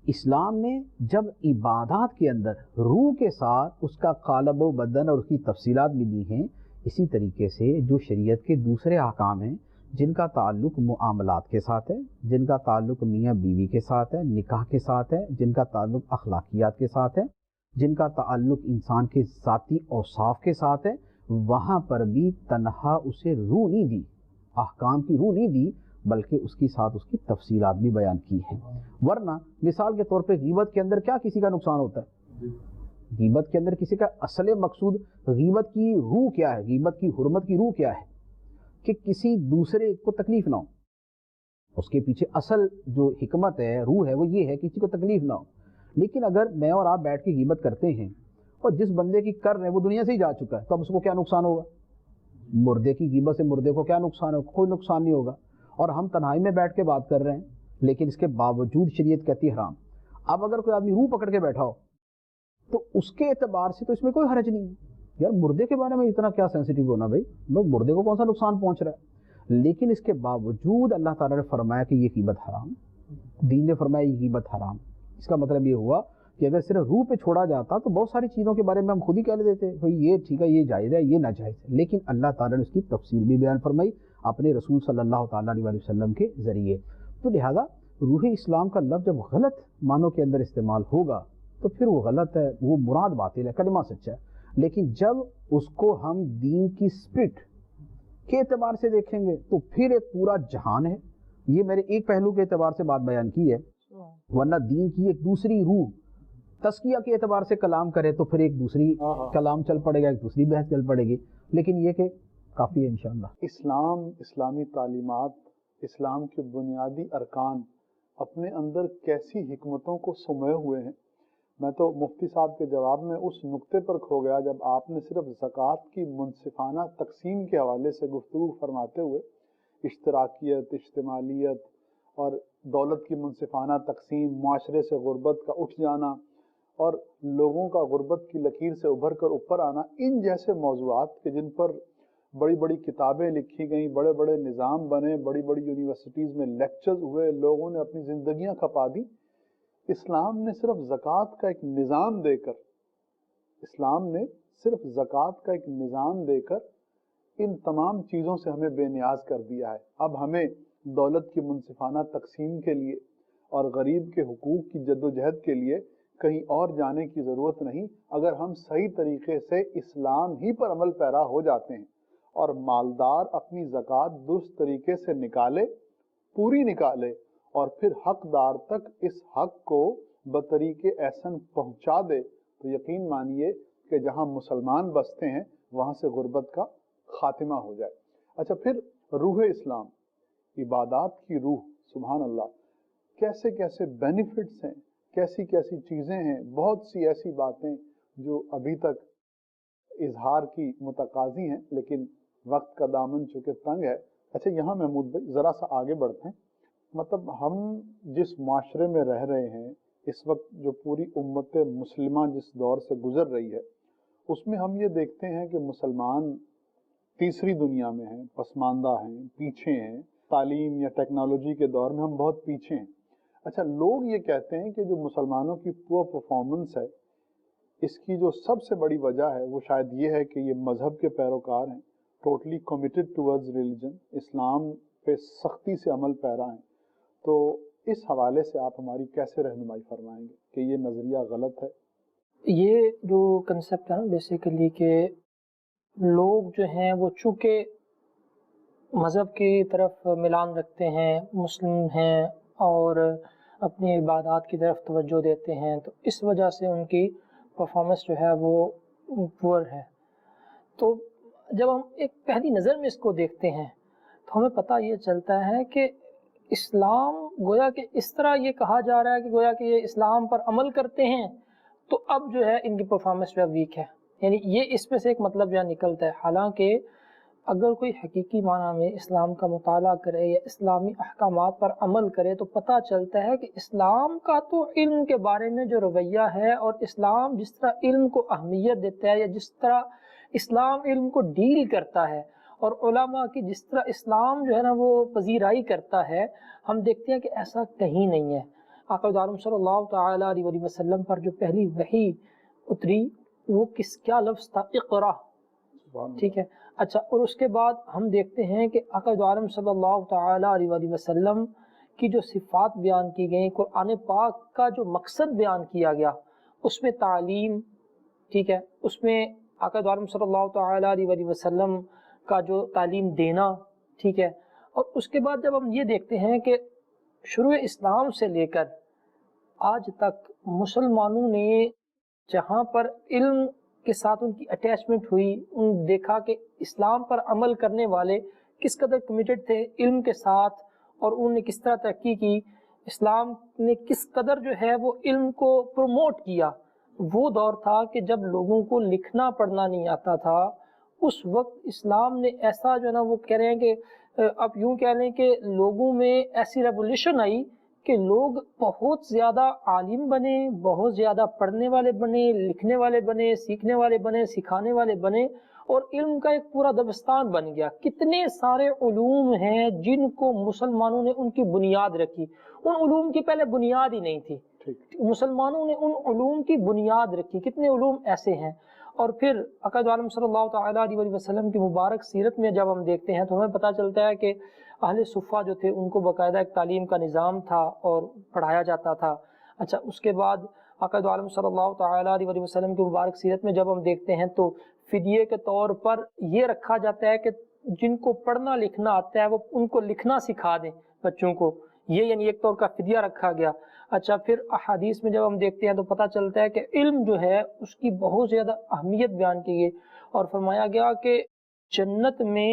اسلام نے جب عبادات کے اندر روح کے ساتھ اس کا قالب و بدن اور اس کی تفصیلات بھی دی ہیں، اسی طریقے سے جو شریعت کے دوسرے احکام ہیں جن کا تعلق معاملات کے ساتھ ہے، جن کا تعلق میاں بیوی کے ساتھ ہے، نکاح کے ساتھ ہے، جن کا تعلق اخلاقیات کے ساتھ ہے، جن کا تعلق انسان کے ذاتی اوصاف کے ساتھ ہے، وہاں پر بھی تنہا اسے روح نہیں دی، احکام کی روح نہیں دی، بلکہ اس کے ساتھ اس کی تفصیلات بھی بیان کی ہیں۔ ورنہ مثال کے طور پہ غیبت کے اندر کیا کسی کا نقصان ہوتا ہے؟ غیبت کے اندر کسی کا اصل مقصود، غیبت کی روح کیا ہے، غیبت کی حرمت کی روح کیا ہے؟ کہ کسی دوسرے کو تکلیف نہ ہو۔ اس کے پیچھے اصل جو حکمت ہے، روح ہے، وہ یہ ہے کہ کسی کو تکلیف نہ ہو۔ لیکن اگر میں اور آپ بیٹھ کے غیبت کرتے ہیں اور جس بندے کی کر رہے ہیں وہ دنیا سے ہی جا چکا ہے، تو اب اس کو کیا نقصان ہوگا؟ مردے کی غیبت سے مردے کو کیا نقصان ہوگا؟ کوئی نقصان نہیں ہوگا۔ اور ہم تنہائی میں بیٹھ کے بات کر رہے ہیں، لیکن اس کے باوجود شریعت کہتی ہے حرام۔ اب اگر کوئی آدمی روح پکڑ کے بیٹھا ہو تو اس کے اعتبار سے تو اس میں کوئی حرج نہیں ہے۔ یار مردے کے بارے میں اتنا کیا سینسیٹیو ہونا بھائی، مردے کو کون سا نقصان پہنچ رہا ہے؟ لیکن اس کے باوجود اللہ تعالیٰ نے فرمایا کہ یہ غیبت حرام، دین نے فرمایا یہ غیبت حرام۔ اس کا مطلب یہ ہوا کہ اگر صرف روح پہ چھوڑا جاتا تو بہت ساری چیزوں کے بارے میں ہم خود ہی کہہ دیتے بھائی یہ ٹھیک ہے، یہ جائز ہے، یہ ناجائز ہے، لیکن اللہ تعالیٰ نے اس کی تفصیل بھی بیان فرمائی اپنے رسول صلی اللہ تعالیٰ علیہ وسلم کے ذریعے۔ تو لہذا روح اسلام کا لفظ جب غلط معنوں کے اندر استعمال ہوگا تو پھر وہ غلط ہے، وہ مراد باطل ہے، کلمہ سچا ہے۔ لیکن جب اس کو ہم دین کی اسپرٹ کے اعتبار سے دیکھیں گے تو پھر ایک پورا جہان ہے۔ یہ میرے ایک پہلو کے اعتبار سے بات بیان کی ہے، ورنہ دین کی ایک دوسری روح تزکیہ کے اعتبار سے کلام کرے تو پھر ایک دوسری کلام چل پڑے گا، ایک دوسری بحث چل پڑے گی، لیکن یہ کہ کافی ہے انشاءاللہ۔ اسلام، اسلامی تعلیمات، اسلام کے بنیادی ارکان اپنے اندر کیسی حکمتوں کو سموئے ہوئے ہیں۔ میں تو مفتی صاحب کے جواب میں اس نقطے پر کھو گیا جب آپ نے صرف زکوٰۃ کی منصفانہ تقسیم کے حوالے سے گفتگو فرماتے ہوئے اشتراکیت، اجتماعیت اور دولت کی منصفانہ تقسیم، معاشرے سے غربت کا اٹھ جانا اور لوگوں کا غربت کی لکیر سے ابھر کر اوپر آنا، ان جیسے موضوعات کہ جن پر بڑی بڑی کتابیں لکھی گئیں، بڑے بڑے نظام بنے، بڑی بڑی یونیورسٹیز میں لیکچرز ہوئے، لوگوں نے اپنی زندگیاں کھپا دی، اسلام نے صرف زکوٰۃ کا ایک نظام دے کر ان تمام چیزوں سے ہمیں بے نیاز کر دیا ہے۔ اب ہمیں دولت کی منصفانہ تقسیم کے لیے اور غریب کے حقوق کی جد و جہد کے لیے کہیں اور جانے کی ضرورت نہیں، اگر ہم صحیح طریقے سے اسلام ہی پر عمل پیرا ہو جاتے ہیں اور مالدار اپنی زکوٰۃ درست طریقے سے پوری نکالے اور پھر حقدار تک اس حق کو بطریق احسن پہنچا دے تو یقین مانیے کہ جہاں مسلمان بستے ہیں وہاں سے غربت کا خاتمہ ہو جائے۔ اچھا، پھر روح اسلام، عبادات کی روح، سبحان اللہ، کیسے کیسے بینیفٹس ہیں، کیسی کیسی چیزیں ہیں، بہت سی ایسی باتیں جو ابھی تک اظہار کی متقاضی ہیں، لیکن وقت کا دامن چونکہ تنگ ہے۔ اچھا، یہاں محمود بھائی ذرا سا آگے بڑھتے ہیں۔ مطلب ہم جس معاشرے میں رہ رہے ہیں اس وقت، جو پوری امت مسلمہ جس دور سے گزر رہی ہے، اس میں ہم یہ دیکھتے ہیں کہ مسلمان تیسری دنیا میں ہیں، پسماندہ ہیں، پیچھے ہیں، تعلیم یا ٹیکنالوجی کے دور میں ہم بہت پیچھے ہیں۔ اچھا، لوگ یہ کہتے ہیں کہ جو مسلمانوں کی پور پرفارمنس ہے، اس کی جو سب سے بڑی وجہ ہے وہ شاید یہ ہے کہ یہ مذہب کے پیروکار ہیں، ٹوٹلی کمیٹڈ ٹورڈز ریلیجن، اسلام پہ سختی سے عمل پیرا ہیں۔ تو اس حوالے سے آپ ہماری کیسے رہنمائی فرمائیں گے کہ یہ نظریہ غلط ہے؟ یہ جو کنسیپٹ ہے نا بیسیکلی کہ لوگ جو ہیں وہ چونکہ مذہب کی طرف میلان رکھتے ہیں، مسلم ہیں اور اپنی عبادات کی طرف توجہ دیتے ہیں، تو اس وجہ سے ان کی پرفارمنس جو ہے وہ پور ہے۔ تو جب ہم ایک پہلی نظر میں اس کو دیکھتے ہیں تو ہمیں پتہ یہ چلتا ہے کہ اسلام گویا کہ اس طرح یہ کہا جا رہا ہے کہ گویا کہ یہ اسلام پر عمل کرتے ہیں تو اب جو ہے ان کی پرفارمنس جو ہے ویک ہے، یعنی یہ اس میں سے ایک مطلب جو ہے نکلتا ہے۔ حالانکہ اگر کوئی حقیقی معنی میں اسلام کا مطالعہ کرے یا اسلامی احکامات پر عمل کرے تو پتہ چلتا ہے کہ اسلام کا تو علم کے بارے میں جو رویہ ہے اور اسلام جس طرح علم کو اہمیت دیتا ہے یا جس طرح اسلام علم کو ڈیل کرتا ہے اور علماء کی جس طرح اسلام جو ہے نا وہ پذیرائی کرتا ہے، ہم دیکھتے ہیں کہ ایسا کہیں نہیں ہے۔ آقا عالم صلی اللہ تعالیٰ علیہ وسلم پر جو پہلی وحی اتری وہ کیا لفظ تھا؟ اقرا، ٹھیک ہے۔ اچھا، اور اس کے بعد ہم دیکھتے ہیں کہ آقا عالم صلی اللہ تعالیٰ علیہ وسلم کی جو صفات بیان کی گئیں، قرآن پاک کا جو مقصد بیان کیا گیا اس میں تعلیم، ٹھیک ہے، اس میں آقا دو عالم صلی اللہ تعالی علیہ وسلم کا جو تعلیم دینا، ٹھیک ہے، اور اس کے بعد جب ہم یہ دیکھتے ہیں کہ شروع اسلام سے لے کر آج تک مسلمانوں نے جہاں پر علم کے ساتھ ان کی اٹیچمنٹ ہوئی، ان دیکھا کہ اسلام پر عمل کرنے والے کس قدر کمیٹڈ تھے علم کے ساتھ، اور انہوں نے کس طرح ترقی کی، اسلام نے کس قدر جو ہے وہ علم کو پروموٹ کیا۔ وہ دور تھا کہ جب لوگوں کو لکھنا پڑھنا نہیں آتا تھا، اس وقت اسلام نے ایسا جو ہے نا وہ کہہ رہے ہیں کہ اب یوں کہہ لیں کہ لوگوں میں ایسی ریولیوشن آئی کہ لوگ بہت زیادہ عالم بنے، بہت زیادہ پڑھنے والے بنے، لکھنے والے بنے، سیکھنے والے بنے، سکھانے والے بنے، اور علم کا ایک پورا دبستان بن گیا۔ کتنے سارے علوم ہیں جن کو مسلمانوں نے ان کی بنیاد رکھی، ان علوم کی پہلے بنیاد ہی نہیں تھی، مسلمانوں نے ان علوم کی بنیاد رکھی۔ کتنے علوم ایسے ہیں۔ اور پھر آقا دو عالم صلی اللہ تعالی علیہ وسلم کی مبارک سیرت میں جب ہم دیکھتے ہیں تو ہمیں پتہ چلتا ہے کہ اہل صفہ جو تھے ان کو باقاعدہ ایک تعلیم کا نظام تھا اور پڑھایا جاتا تھا۔ اچھا، اس کے بعد آقا دو عالم صلی اللہ تعالی علیہ وسلم کی مبارک سیرت میں جب ہم دیکھتے ہیں تو فدیے کے طور پر یہ رکھا جاتا ہے کہ جن کو پڑھنا لکھنا آتا ہے وہ ان کو لکھنا سکھا دیں بچوں کو، یہ یعنی ایک طور کا فدیہ رکھا گیا۔ اچھا، پھر احادیث میں جب ہم دیکھتے ہیں تو پتہ چلتا ہے کہ علم جو ہے اس کی بہت زیادہ اہمیت بیان کی گئی، اور فرمایا گیا کہ جنت میں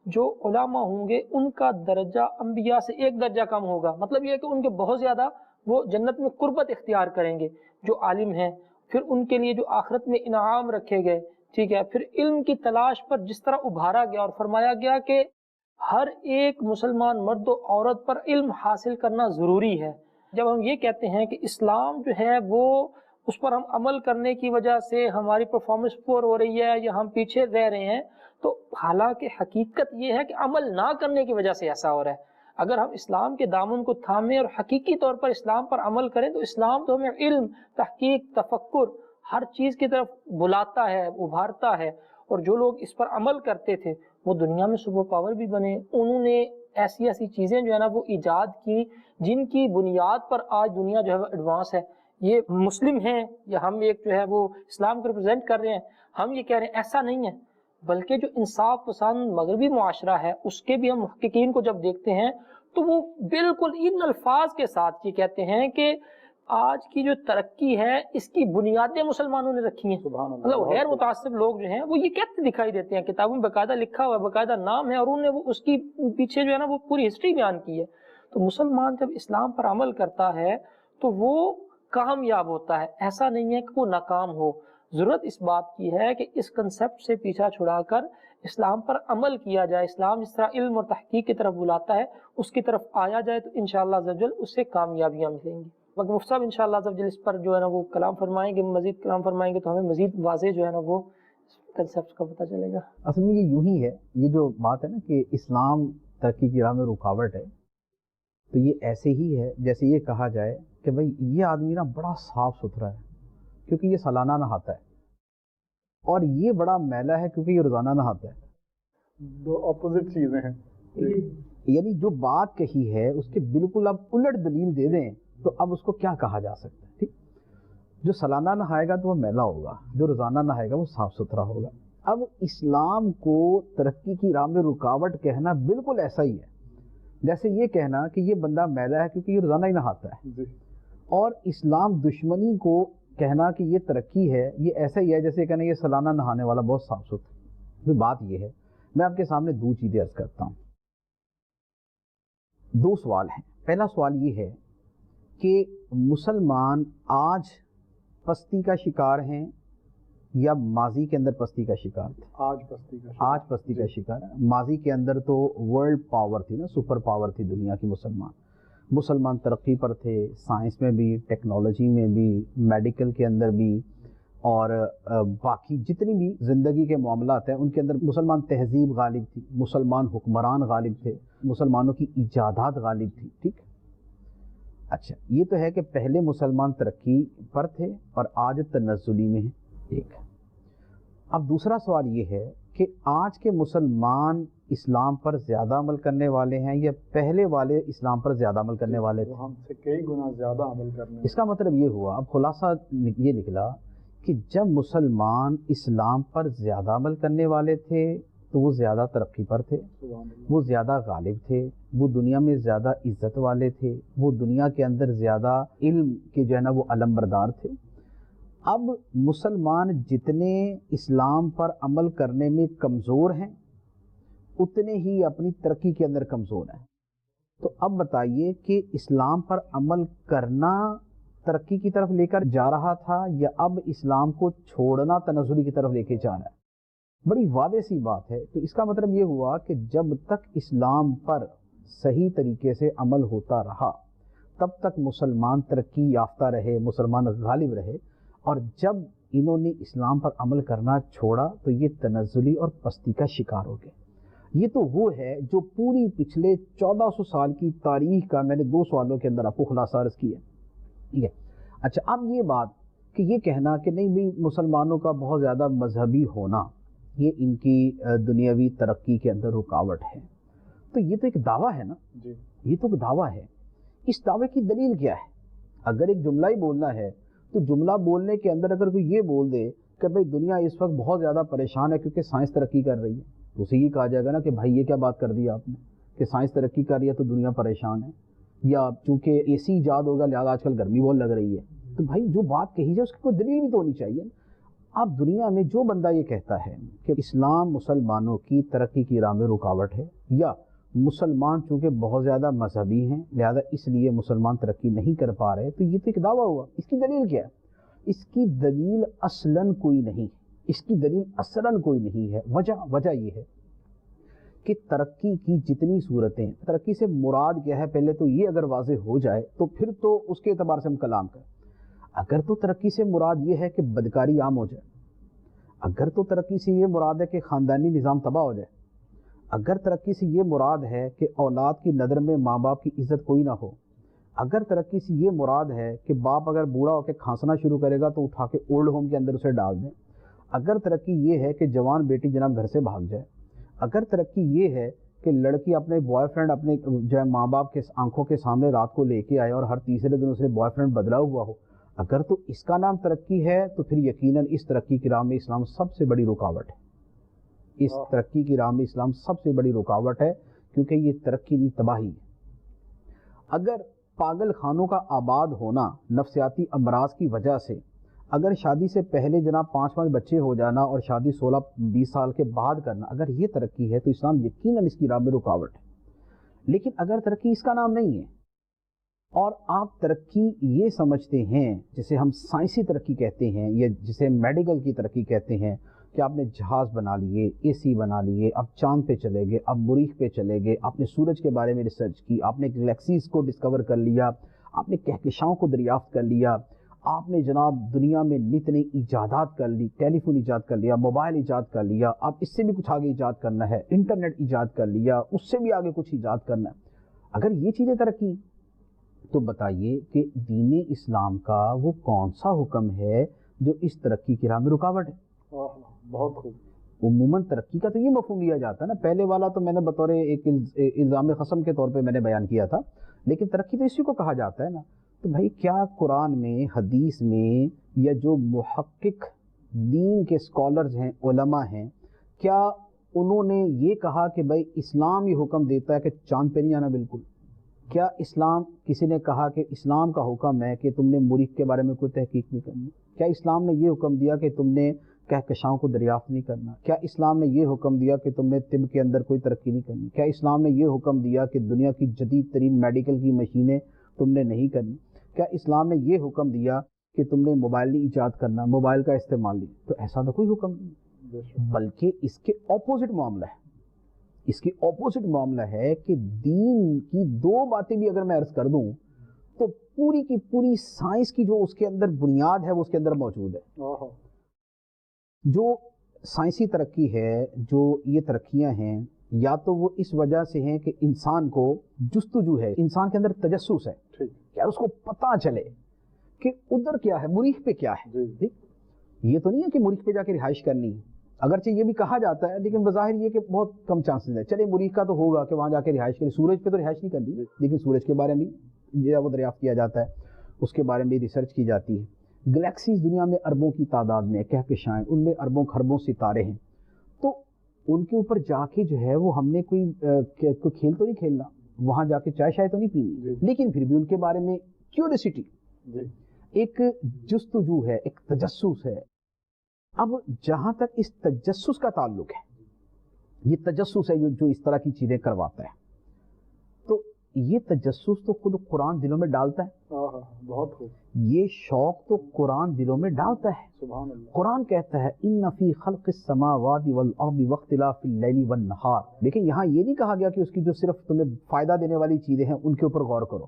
جو علماء ہوں گے ان کا درجہ انبیاء سے ایک درجہ کم ہوگا، مطلب یہ ہے کہ ان کے بہت زیادہ وہ جنت میں قربت اختیار کریں گے جو عالم ہیں۔ پھر ان کے لیے جو آخرت میں انعام رکھے گئے، ٹھیک ہے، پھر علم کی تلاش پر جس طرح ابھارا گیا اور فرمایا گیا کہ ہر ایک مسلمان مرد و عورت پر علم حاصل کرنا ضروری ہے۔ جب ہم یہ کہتے ہیں کہ اسلام جو ہے وہ اس پر ہم عمل کرنے کی وجہ سے ہماری پرفارمنس پور ہو رہی ہے یا ہم پیچھے رہ رہے ہیں، تو حالانکہ حقیقت یہ ہے کہ عمل نہ کرنے کی وجہ سے ایسا ہو رہا ہے۔ اگر ہم اسلام کے دامن کو تھامیں اور حقیقی طور پر اسلام پر عمل کریں تو اسلام تو ہمیں علم، تحقیق، تفکر، ہر چیز کی طرف بلاتا ہے، ابھارتا ہے، اور جو لوگ اس پر عمل کرتے تھے وہ دنیا میں سپر پاور بھی بنے۔ انہوں نے ایسی ایسی چیزیں جو ہے نا وہ ایجاد کی جن کی بنیاد پر آج دنیا جو ہے وہ ایڈوانس ہے۔ یہ مسلم ہیں یا ہم ایک جو ہے وہ اسلام کو ریپرزینٹ کر رہے ہیں، ہم یہ کہہ رہے ہیں ایسا نہیں ہے، بلکہ جو انصاف پسند مغربی معاشرہ ہے اس کے بھی ہم محققین کو جب دیکھتے ہیں تو وہ بالکل ان الفاظ کے ساتھ یہ کہتے ہیں کہ آج کی جو ترقی ہے اس کی بنیادیں مسلمانوں نے رکھی ہیں۔ مطلب غیر متعصب لوگ جو ہیں وہ یہ کہتے دکھائی دیتے ہیں، کتابوں میں باقاعدہ لکھا ہوا ہے، باقاعدہ نام ہے، اور انہوں نے وہ اس کی پیچھے جو ہے نا وہ پوری ہسٹری بیان کی ہے۔ تو مسلمان جب اسلام پر عمل کرتا ہے تو وہ کامیاب ہوتا ہے، ایسا نہیں ہے کہ وہ ناکام ہو۔ ضرورت اس بات کی ہے کہ اس کنسپٹ سے پیچھا چھڑا کر اسلام پر عمل کیا جائے۔ اسلام جس طرح علم اور تحقیق کی طرف بلاتا ہے اس کی طرف آیا جائے تو انشاءاللہ عز و جل اس سے کامیابیاں ملیں گی۔ باقی مفتی صاحب انشاءاللہ عز و جل اس پر جو ہے نا وہ کلام فرمائیں گے، مزید کلام فرمائیں گے تو ہمیں مزید واضح جو ہے نا وہ کنسپٹ کا پتہ چلے گا۔ اصل میں یہ یوں ہی ہے، یہ جو بات ہے نا کہ اسلام ترقی کی راہ میں رکاوٹ ہے، تو یہ ایسے ہی ہے جیسے یہ کہا جائے کہ بھئی یہ آدمی نا بڑا صاف ستھرا ہے کیونکہ یہ سالانہ نہاتا ہے، اور یہ بڑا میلا ہے کیونکہ یہ روزانہ نہاتا ہے۔ دو اپوزٹ چیزیں ہیں، یعنی جو بات کہی ہے اس کے بالکل آپ الٹ دلیل دے دیں تو اب اس کو کیا کہا جا سکتا ہے؟ ٹھیک، جو سالانہ نہائے گا تو وہ میلا ہوگا، جو روزانہ نہائے گا وہ صاف ستھرا ہوگا۔ اب اسلام کو ترقی کی راہ میں رکاوٹ کہنا بالکل ایسا ہی ہے جیسے یہ کہنا کہ یہ بندہ میلا ہے کیونکہ یہ روزانہ ہی نہاتا ہے، اور اسلام دشمنی کو کہنا کہ یہ ترقی ہے یہ ایسا ہی ہے جیسے کہنا یہ سالانہ نہانے والا بہت صاف ستھرا۔ بات یہ ہے، میں آپ کے سامنے دو چیزیں عرض کرتا ہوں، دو سوال ہیں۔ پہلا سوال یہ ہے کہ مسلمان آج پستی کا شکار ہیں یا ماضی کے اندر پستی کا شکار تھے؟ آج پستی کا شکار ہے۔ ماضی کے اندر تو ورلڈ پاور تھی نا، سپر پاور تھی دنیا کی۔ مسلمان ترقی پر تھے، سائنس میں بھی، ٹیکنالوجی میں بھی، میڈیکل کے اندر بھی، اور باقی جتنی بھی زندگی کے معاملات ہیں ان کے اندر مسلمان تہذیب غالب تھی، مسلمان حکمران غالب تھے، مسلمانوں کی ایجادات غالب تھی۔ ٹھیک، اچھا، یہ تو ہے کہ پہلے مسلمان ترقی پر تھے اور آج تنزلی میں ہیں، ایک ہے۔ اب دوسرا سوال یہ ہے کہ آج کے مسلمان اسلام پر زیادہ عمل کرنے والے ہیں یا پہلے والے اسلام پر زیادہ عمل کرنے والے تھے؟ ہم سے کئی گنا زیادہ عمل کرنے. اس کا مطلب یہ ہوا، اب خلاصہ یہ نکلا کہ جب مسلمان اسلام پر زیادہ عمل کرنے والے تھے تو وہ زیادہ ترقی پر تھے، وہ زیادہ غالب تھے، وہ دنیا میں زیادہ عزت والے تھے، وہ دنیا کے اندر زیادہ علم کے جو ہے نا وہ علمبردار تھے. اب مسلمان جتنے اسلام پر عمل کرنے میں کمزور ہیں اتنے ہی اپنی ترقی کے اندر کمزور ہیں. تو اب بتائیے کہ اسلام پر عمل کرنا ترقی کی طرف لے کر جا رہا تھا یا اب اسلام کو چھوڑنا تنزلی کی طرف لے کے جا رہا ہے؟ بڑی واضح سی بات ہے. تو اس کا مطلب یہ ہوا کہ جب تک اسلام پر صحیح طریقے سے عمل ہوتا رہا تب تک مسلمان ترقی یافتہ رہے، مسلمان غالب رہے، اور جب انہوں نے اسلام پر عمل کرنا چھوڑا تو یہ تنزلی اور پستی کا شکار ہو گئے. یہ تو وہ ہے جو پوری پچھلے 1400 سال کی تاریخ کا میں نے 2 سوالوں کے اندر آپ کو خلاصہ عرض کیا. ٹھیک ہے. اچھا، اب یہ بات کہ یہ کہنا کہ نہیں بھائی مسلمانوں کا بہت زیادہ مذہبی ہونا یہ ان کی دنیاوی ترقی کے اندر رکاوٹ ہے، تو یہ تو ایک دعویٰ ہے نا جی. یہ تو ایک دعویٰ ہے. اس دعوے کی دلیل کیا ہے؟ اگر ایک جملہ ہی بولنا ہے تو جملہ بولنے کے اندر اگر کوئی یہ بول دے کہ بھائی دنیا اس وقت بہت زیادہ پریشان ہے کیونکہ سائنس ترقی کر رہی ہے، تو اسے یہ کہا جائے گا نا کہ بھائی یہ کیا بات کر دی آپ نے کہ سائنس ترقی کر رہی ہے تو دنیا پریشان ہے، یا چونکہ اے سی ایجاد ہوگا لہٰذا آج کل گرمی بہت لگ رہی ہے. تو بھائی جو بات کہی جائے اس کی کوئی دلیل بھی تو ہونی چاہیے. اب دنیا میں جو بندہ یہ کہتا ہے کہ اسلام مسلمانوں کی ترقی کی راہ میں رکاوٹ ہے، یا مسلمان چونکہ بہت زیادہ مذہبی ہیں لہذا اس لیے مسلمان ترقی نہیں کر پا رہے، تو یہ تو ایک دعویٰ ہوا. اس کی دلیل کیا ہے؟ اس کی دلیل اصلاً کوئی نہیں، اس کی دلیل اصلاً کوئی نہیں ہے. وجہ یہ ہے کہ ترقی کی جتنی صورتیں، ترقی سے مراد کیا ہے پہلے تو یہ اگر واضح ہو جائے تو پھر تو اس کے اعتبار سے ہم کلام کریں. اگر تو ترقی سے مراد یہ ہے کہ بدکاری عام ہو جائے، اگر تو ترقی سے یہ مراد ہے کہ خاندانی نظام تباہ ہو جائے، اگر ترقی سے یہ مراد ہے کہ اولاد کی نظر میں ماں باپ کی عزت کوئی نہ ہو، اگر ترقی سے یہ مراد ہے کہ باپ اگر بوڑھا ہو کے کھانسنا شروع کرے گا تو اٹھا کے اولڈ ہوم کے اندر اسے ڈال دیں، اگر ترقی یہ ہے کہ جوان بیٹی جناب گھر سے بھاگ جائے، اگر ترقی یہ ہے کہ لڑکی اپنے بوائے فرینڈ اپنے جو ہے ماں باپ کے آنکھوں کے سامنے رات کو لے کے آئے اور ہر تیسرے دن اسے بوائے فرینڈ بدلا ہوا ہو، اگر تو اس کا نام ترقی ہے تو پھر یقیناً اس ترقی کی راہ میں اسلام سب سے بڑی رکاوٹ ہے. اس ترقی کی راہ میں اسلام سب سے بڑی رکاوٹ ہے، کیونکہ یہ ترقی نہیں تباہی ہے. اگر پاگل خانوں کا آباد ہونا نفسیاتی امراض کی وجہ سے، اگر شادی سے پہلے جناب 5 بچے ہو جانا اور شادی 16-20 سال کے بعد کرنا، اگر یہ ترقی ہے تو اسلام یقیناً اس کی راہ میں رکاوٹ ہے. لیکن اگر ترقی اس کا نام نہیں ہے اور آپ ترقی یہ سمجھتے ہیں جسے ہم سائنسی ترقی کہتے ہیں یا جسے میڈیکل کی ترقی کہتے ہیں کہ آپ نے جہاز بنا لیے، اے سی بنا لیے، اب چاند پہ چلے گئے، اب مریخ پہ چلے گئے، آپ نے سورج کے بارے میں ریسرچ کی، آپ نے گلیکسیز کو ڈسکور کر لیا، آپ نے کہکشاؤں کو دریافت کر لیا، آپ نے جناب دنیا میں نت نئی ایجادات کر لی، ٹیلی فون ایجاد کر لیا، موبائل ایجاد کر لیا، اب اس سے بھی کچھ آگے ایجاد کرنا ہے، انٹرنیٹ ایجاد کر لیا، اس سے بھی آگے کچھ ایجاد کرنا ہے. اگر یہ چیزیں ترقی تو بتائیے کہ دین اسلام کا وہ کون سا حکم ہے جو اس ترقی کی راہ میں رکاوٹ ہے؟ بہت خوب. عموماً ترقی کا تو یہ مفہوم لیا جاتا ہے نا، پہلے والا تو میں نے بطور ایک الزام قسم کے طور پہ میں نے بیان کیا تھا، لیکن ترقی تو اسی کو کہا جاتا ہے نا. تو بھائی کیا قرآن میں، حدیث میں، یا جو محقق دین کے اسکالرز ہیں، علماء ہیں، کیا انہوں نے یہ کہا کہ بھائی اسلام یہ حکم دیتا ہے کہ چاند پہ نہیں آنا؟ بالکل. کیا اسلام کسی نے کہا کہ اسلام کا حکم ہے کہ تم نے مریخ کے بارے میں کوئی تحقیق نہیں کرنی؟ کیا اسلام نے یہ حکم دیا کہ تم نے کہکشاؤں کو دریافت نہیں کرنا؟ کیا اسلام نے یہ حکم دیا کہ تم نے طب کے اندر کوئی ترقی نہیں کرنی؟ کیا اسلام نے یہ حکم دیا کہ دنیا کی جدید ترین میڈیکل کی مشینیں تم نے نہیں کرنی؟ کیا اسلام نے یہ حکم دیا کہ تم نے موبائل نہیں ایجاد کرنا، موبائل کا استعمال نہیں؟ تو ایسا تو کوئی حکم نہیں، بلکہ اس کے اپوزٹ معاملہ ہے. اس کی اپوزٹ معاملہ ہے کہ دین کی 2 باتیں بھی اگر میں عرض کر دوں تو پوری کی پوری سائنس کی جو اس کے اندر بنیاد ہے وہ اس کے اندر موجود ہے. جو سائنسی ترقی ہے، جو یہ ترقیاں ہیں، یا تو وہ اس وجہ سے ہیں کہ انسان کو جستجو ہے، انسان کے اندر تجسس ہے کہ اس کو پتہ چلے کہ ادھر کیا ہے، مریخ پہ کیا ہے. یہ تو نہیں ہے کہ مریخ پہ جا کے رہائش کرنی ہے، اگرچہ یہ بھی کہا جاتا ہے لیکن بظاہر یہ کہ بہت کم چانسز ہے. چلے مریخ کا تو ہوگا کہ وہاں جا کے رہائش کرے, سورج پہ تو رہائش نہیں کرنی, لیکن سورج کے بارے میں جو وہ دریافت کیا جاتا ہے, اس کے بارے میں ریسرچ کی جاتی ہے. گلیکسیز دنیا میں اربوں کی تعداد میں کہکشائیں, ان میں اربوں خربوں ستارے ہیں, تو ان کے اوپر جا کے جو ہے وہ ہم نے کوئی کھیل تو نہیں کھیلنا, وہاں جا کے چائے شائے تو نہیں پینی, لیکن پھر بھی ان کے بارے میں کیوریسٹی, ایک جستجو ہے, ایک تجسس ہے. اب جہاں تک اس تجسس کا تعلق ہے, یہ تجسس ہے جو اس طرح کی چیزیں کرواتا ہے, تو یہ تجسس تو خود قرآن دلوں میں ڈالتا ہے. بہت خوب. یہ شوق تو قرآن دلوں میں ڈالتا ہے. سبحان اللہ. قرآن کہتا ہے ان فی خلق السماوات والارض واختلاف اللیل والنہار. لیکن یہاں یہ نہیں کہا گیا کہ اس کی جو صرف تمہیں فائدہ دینے والی چیزیں ہیں ان کے اوپر غور کرو,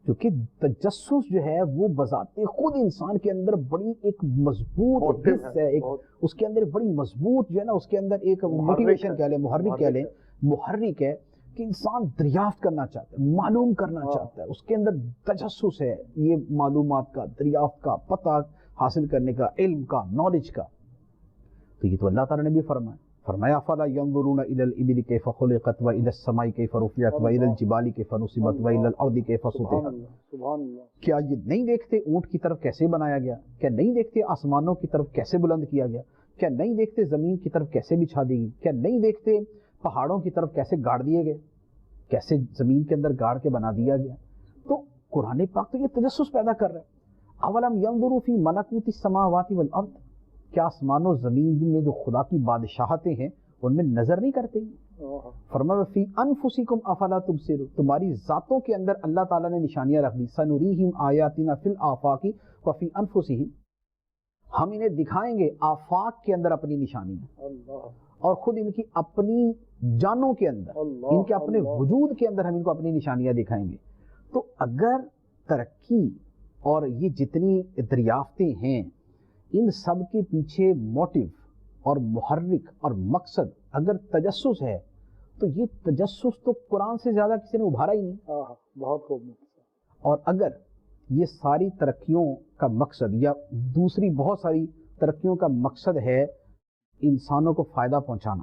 کیونکہ تجسس جو ہے وہ بذات خود انسان کے اندر بڑی ایک مضبوط حص ہے, ایک اس کے اندر بڑی مضبوط جو ہے نا, اس کے اندر ایک موٹیویشن کہہ لیں, محرک کہہ لیں, محرک ہے کہ انسان دریافت کرنا چاہتا ہے, معلوم کرنا چاہتا ہے. اس کے اندر تجسس ہے, یہ معلومات کا, دریافت کا, پتہ حاصل کرنے کا, علم کا, نالج کا. تو یہ تو اللہ تعالیٰ نے بھی فرمایا فَلَا يَنظُرُونَ إِلَى الْإِبِلِ كَيْفَ خُلِقَتْ وَإِلَى السَّمَاءِ كَيْفَ رُفِعَتْ وَإِلَى الْجِبَالِ كَيْفَ نُصِبَتْ وَإِلَى الْأَرْضِ كَيْفَ سُطِحَتْ. کیا یہ نہیں دیکھتے اونٹ کی طرف کیسے بنایا گیا؟ کیا نہیں دیکھتے آسمانوں کی طرف کیسے بلند کیا گیا؟ کیا نہیں دیکھتے زمین کی طرف کیسے بچھا دی گئی؟ کیا نہیں دیکھتے پہاڑوں کی طرف کیسے گاڑ دیے گئے, کیسے زمین کے اندر گاڑ کے بنا دیا گیا؟ تو قرآن پاک تو یہ تجسس پیدا کر رہا ہے. اولم ينظروا فی ملکوت السماوات والارض, کیا آسمان و زمین میں جو خدا کی بادشاہتیں ہیں ان میں نظر نہیں کرتے؟ فرمایا فی انفسکم افلا تبصرون, تمہاری ذاتوں کے اندر اللہ تعالیٰ نے نشانیاں رکھ دی. سنریہم آیاتنا فی الآفاق وفی انفسہم, ہم انہیں دکھائیں گے آفاق کے اندر اپنی نشانیاں, اور خود ان کی اپنی جانوں کے اندر, ان کے اپنے وجود کے اندر ہم ان کو اپنی نشانیاں دکھائیں گے. تو اگر ترقی اور یہ جتنی دریافتیں ہیں ان سب کے پیچھے موٹیو اور محرک اور مقصد اگر تجسس ہے, تو یہ تجسس تو قرآن سے زیادہ کسی نے ابھارا ہی نہیں. بہت خوب. اور اگر یہ ساری ترقیوں کا مقصد یا دوسری بہت ساری ترقیوں کا مقصد ہے انسانوں کو فائدہ پہنچانا,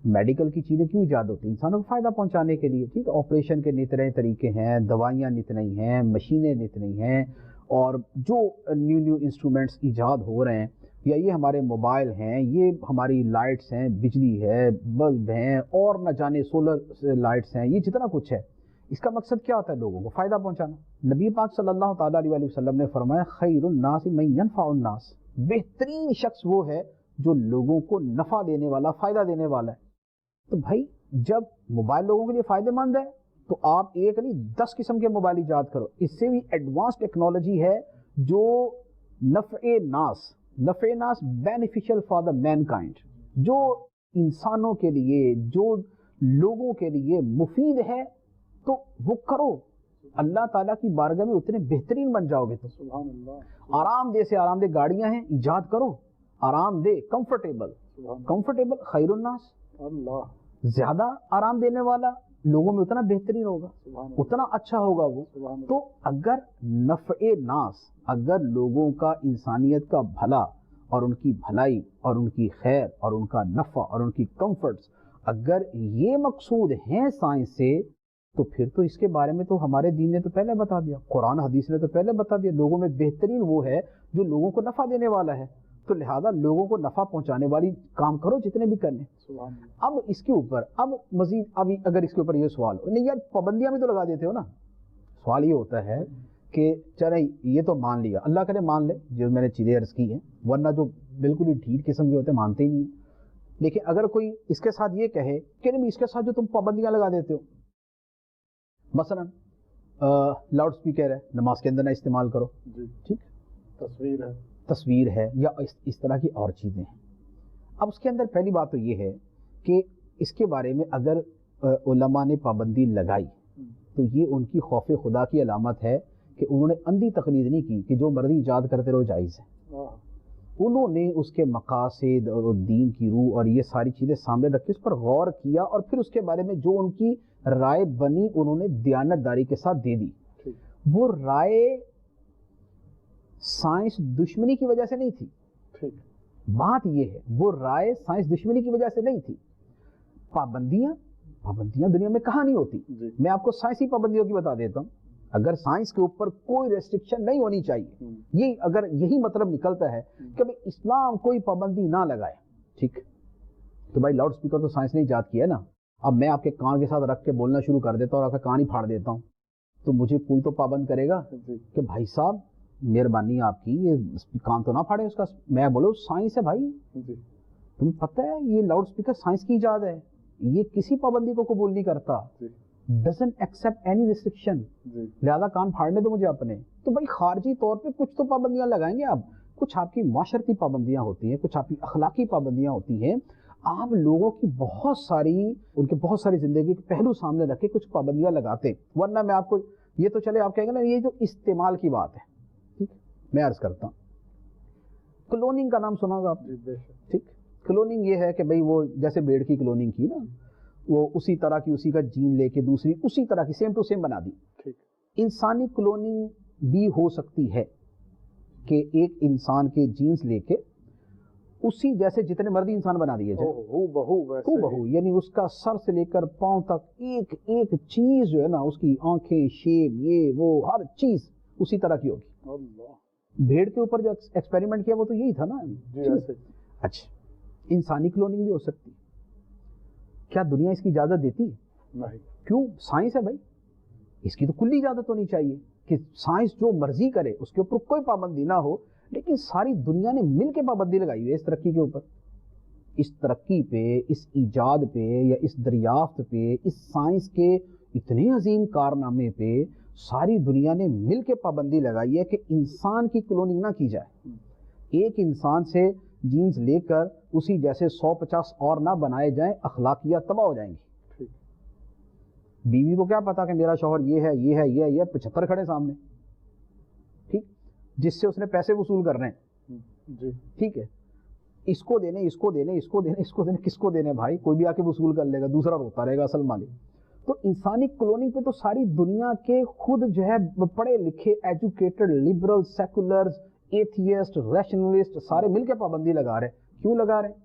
میڈیکل کی چیزیں کیوں ایجاد ہوتی ہیں؟ انسانوں کو فائدہ پہنچانے کے لیے. ٹھیک ہے, آپریشن کے نت نئے طریقے ہیں, دوائیاں نت نئی ہیں, مشینیں نت نئی ہیں, اور جو نیو انسٹرومنٹس ایجاد ہو رہے ہیں, یا یہ ہمارے موبائل ہیں, یہ ہماری لائٹس ہیں, بجلی ہے, بلب ہیں, اور نہ جانے سولر لائٹس ہیں, یہ جتنا کچھ ہے, اس کا مقصد کیا ہوتا ہے؟ لوگوں کو فائدہ پہنچانا. نبی پاک صلی اللہ تعالیٰ علیہ وسلم نے فرمایا خیر الناس من ینفع الناس, بہترین شخص وہ ہے جو لوگوں کو نفع دینے والا, فائدہ دینے والا ہے. تو بھائی جب موبائل لوگوں کے لیے فائدہ مند ہے تو آپ ایک نہیں 10 قسم کے موبائل ایجاد کرو. اس سے بھی ایڈوانس ٹیکنالوجی ہے جو نفع ناس beneficial for the mankind, جو انسانوں کے لیے, جو لوگوں کے لیے مفید ہے, تو وہ کرو. اللہ تعالیٰ کی بارگاہ میں اتنے بہترین بن جاؤ گے. تو سبحان اللہ. آرام دہ سے آرام دہ گاڑیاں ہیں, ایجاد کرو, آرام دہ, کمفرٹیبل خیر الناس, اللہ زیادہ آرام دینے والا لوگوں میں اتنا بہترین ہوگا, اتنا اچھا ہوگا وہ. تو اگر نفع ناس, اگر لوگوں کا, انسانیت کا بھلا اور ان کی بھلائی اور ان کی خیر اور ان کا نفع اور ان کی کمفرٹس, اگر یہ مقصود ہیں سائنس سے, تو پھر تو اس کے بارے میں تو ہمارے دین نے تو پہلے بتا دیا, قرآن حدیث نے تو پہلے بتا دیا, لوگوں میں بہترین وہ ہے جو لوگوں کو نفع دینے والا ہے. تو لہذا لوگوں کو نفع پہنچانے والی کام کرو جتنے بھی کرنے. اب اس کے اوپر اب مزید ابھی اگر اس کے اوپر یہ سوال نہیں یار پابندیاں بھی تو لگا دیتے ہو نا. سوال یہ ہوتا ہے کہ چلے یہ تو مان لیا, اللہ کرے مان لے جو میں نے چیزیں عرض کی ہیں, ورنہ جو بالکل ہی ڈھیٹ قسم کے ہوتے مانتے ہی نہیں. لیکن اگر کوئی اس کے ساتھ یہ کہے کہ نہیں اس کے ساتھ جو تم پابندیاں لگا دیتے ہو, مثلا لاؤڈ اسپیکر ہے نماز کے اندر نہ استعمال کرو, ٹھیک, تصویر ہے یا اس طرح کی اور چیزیں ہیں. اب اس کے اندر پہلی بات تو یہ ہے کہ اس کے بارے میں اگر علماء نے پابندی لگائی تو یہ ان کی خوف خدا کی علامت ہے کہ انہوں نے اندھی تقلید نہیں کی کہ جو مرضی ایجاد کرتے رہو جائز ہے. انہوں نے اس کے مقاصد اور دین کی روح اور یہ ساری چیزیں سامنے رکھ کے اس پر غور کیا, اور پھر اس کے بارے میں جو ان کی رائے بنی انہوں نے دیانت داری کے ساتھ دے دی. وہ رائے سائنس دشمنی کی وجہ سے نہیں تھی, بات یہ ہے وہ رائے سائنس دشمنی کی وجہ سے نہیں تھی. پابندیاں دنیا میں کہاں نہیں ہوتی. میں آپ کو سائنسی پابندیوں کی بتا دیتا ہوں. اگر سائنس کے اوپر کوئی ریسٹرکشن نہیں ہونی چاہیے, یہ اگر یہی مطلب نکلتا ہے کہ بھئی اسلام کوئی پابندی نہ لگائے, ٹھیک, تو بھائی لاؤڈ اسپیکر تو سائنس نے ایجاد کیا ہے نا. اب میں آپ کے کان کے ساتھ رکھ کے بولنا شروع کر دیتا ہوں اور آپ کا کان ہی پھاڑ دیتا ہوں, تو مجھے کوئی تو پابند کرے گا کہ بھائی صاحب مہربانی آپ کی, یہ کان تو نہ پھاڑے اس کا. میں بولو سائنس ہے بھائی, تمہیں پتہ ہے یہ لاؤڈ اسپیکر سائنس کی ایجاد ہے, یہ کسی پابندی کو قبول نہیں کرتا, doesn't accept any restriction, لہذا کان پھاڑنے دو مجھے اپنے. تو بھائی خارجی طور پہ کچھ تو پابندیاں لگائیں گے آپ, کچھ آپ کی معاشرتی پابندیاں ہوتی ہیں, کچھ آپ کی اخلاقی پابندیاں ہوتی ہیں. آپ لوگوں کی بہت ساری زندگی کے پہلو سامنے رکھ کے کچھ پابندیاں لگاتے, ورنہ میں آپ کو یہ تو چلے آپ کہیں گے نا یہ جو استعمال کی بات ہے, ٹھیک, میں عرض کرتا ہوں کلوننگ کا نام سنا ہوگا آپ, ٹھیک. کلوننگ یہ ہے کہ بھئی وہ جیسے بیڑ کی کلوننگ کی نا, وہ اسی طرح کی اسی کا جین لے کے دوسری اسی طرح کی سیم ٹو سیم بنا دی. انسانی کلوننگ بھی ہو سکتی ہے کہ ایک انسان کے جینز لے کے اسی جیسے جتنے مرضی انسان بنا دیے جائے, بہو, یعنی اس کا سر سے لے کر پاؤں تک ایک ایک چیز جو ہے نا, اس کی آنکھیں, شیپ, یہ وہ ہر چیز اسی طرح کی ہوگی. بھیڑ کے اوپر جو ایکسپیریمنٹ کیا وہ تو یہی تھا نا. اچھا, انسانی کلوننگ بھی ہو سکتی, کیا دنیا اس کی اجازت دیتی ہے؟ نہیں. کیوں؟ سائنس ہے بھائی, اس کی تو کلی اجازت ہونی چاہیے کہ سائنس جو مرضی کرے اس کے اوپر کوئی پابندی نہ ہو. لیکن ساری دنیا نے مل کے پابندی لگائی ہوئی ہے اس ترقی کے اوپر, اس ترقی پہ, اس ایجاد پہ یا اس دریافت پہ, اس سائنس کے اتنے عظیم کارنامے پہ ساری دنیا نے مل کے پابندی لگائی ہے کہ انسان کی کلوننگ نہ کی جائے. ایک انسان سے جینز لے کر اسی جیسے 150 اور نہ بنائے جائیں, اخلاقیات تباہ ہو جائیں گی. بیوی کو کیا پتا کہ میرا شوہر یہ ہے, یہ ہے, یہ ہے, یہ 75 کھڑے سامنے, ٹھیک, جس سے اس نے پیسے وصول کر رہے ہیں, ٹھیک ہے, اس کو دینے, اس کو دینے, اس کو دینے, اس کو دینے, کس کو دینے بھائی, کوئی بھی آ کے وصول کر لے گا, دوسرا روتا رہے گا اصل مالک. تو انسانی کلوننگ پہ تو ساری دنیا کے خود جو ہے پڑھے لکھے, educated, liberal, seculars, atheist, rationalist سارے مل کے پابندی لگا رہے. کیوں لگا رہے ہیں؟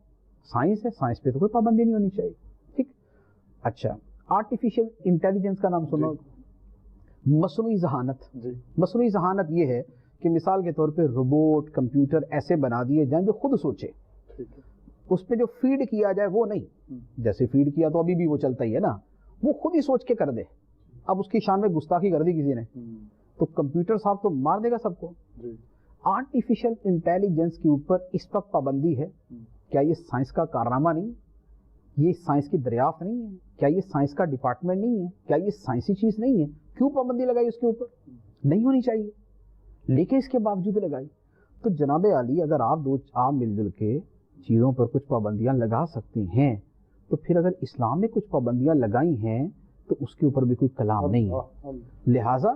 سائنس ہے, سائنس پہ تو کوئی پابندی نہیں ہونی چاہیے, ٹھیک. اچھا, آرٹیفیشل انٹیلیجنس کا نام سنو, مصنوعی ذہانت. مصنوعی ذہانت یہ ہے کہ مثال کے طور پہ روبوٹ, کمپیوٹر ایسے بنا دیے جائیں جو خود سوچے, اس پہ جو فیڈ کیا جائے وہ نہیں, جیسے فیڈ کیا تو ابھی بھی وہ چلتا ہی ہے نا, وہ خود ہی سوچ کے کر دے. اب اس کی شان میں گستاخی کر دی کسی نے تو کمپیوٹر صاحب تو مار دے گا سب کو. آرٹیفیشل انٹیلیجنس کے اوپر اس وقت پابندی ہے. کیا یہ سائنس کا کارنامہ نہیں ہے؟ یہ سائنس کی دریافت نہیں ہے؟ کیا یہ سائنس کا ڈپارٹمنٹ نہیں ہے؟ کیا یہ سائنسی چیز نہیں ہے؟ کیوں پابندی لگائی اس کے اوپر؟ نہیں ہونی چاہیے, لیکن اس کے باوجود لگائی. تو جناب عالی, اگر آپ مل جل کے چیزوں پر کچھ پابندیاں لگا سکتے ہیں تو پھر اگر اسلام نے کچھ پابندیاں لگائی ہیں تو اس کے اوپر بھی کوئی کلام نہیں ہے. لہٰذا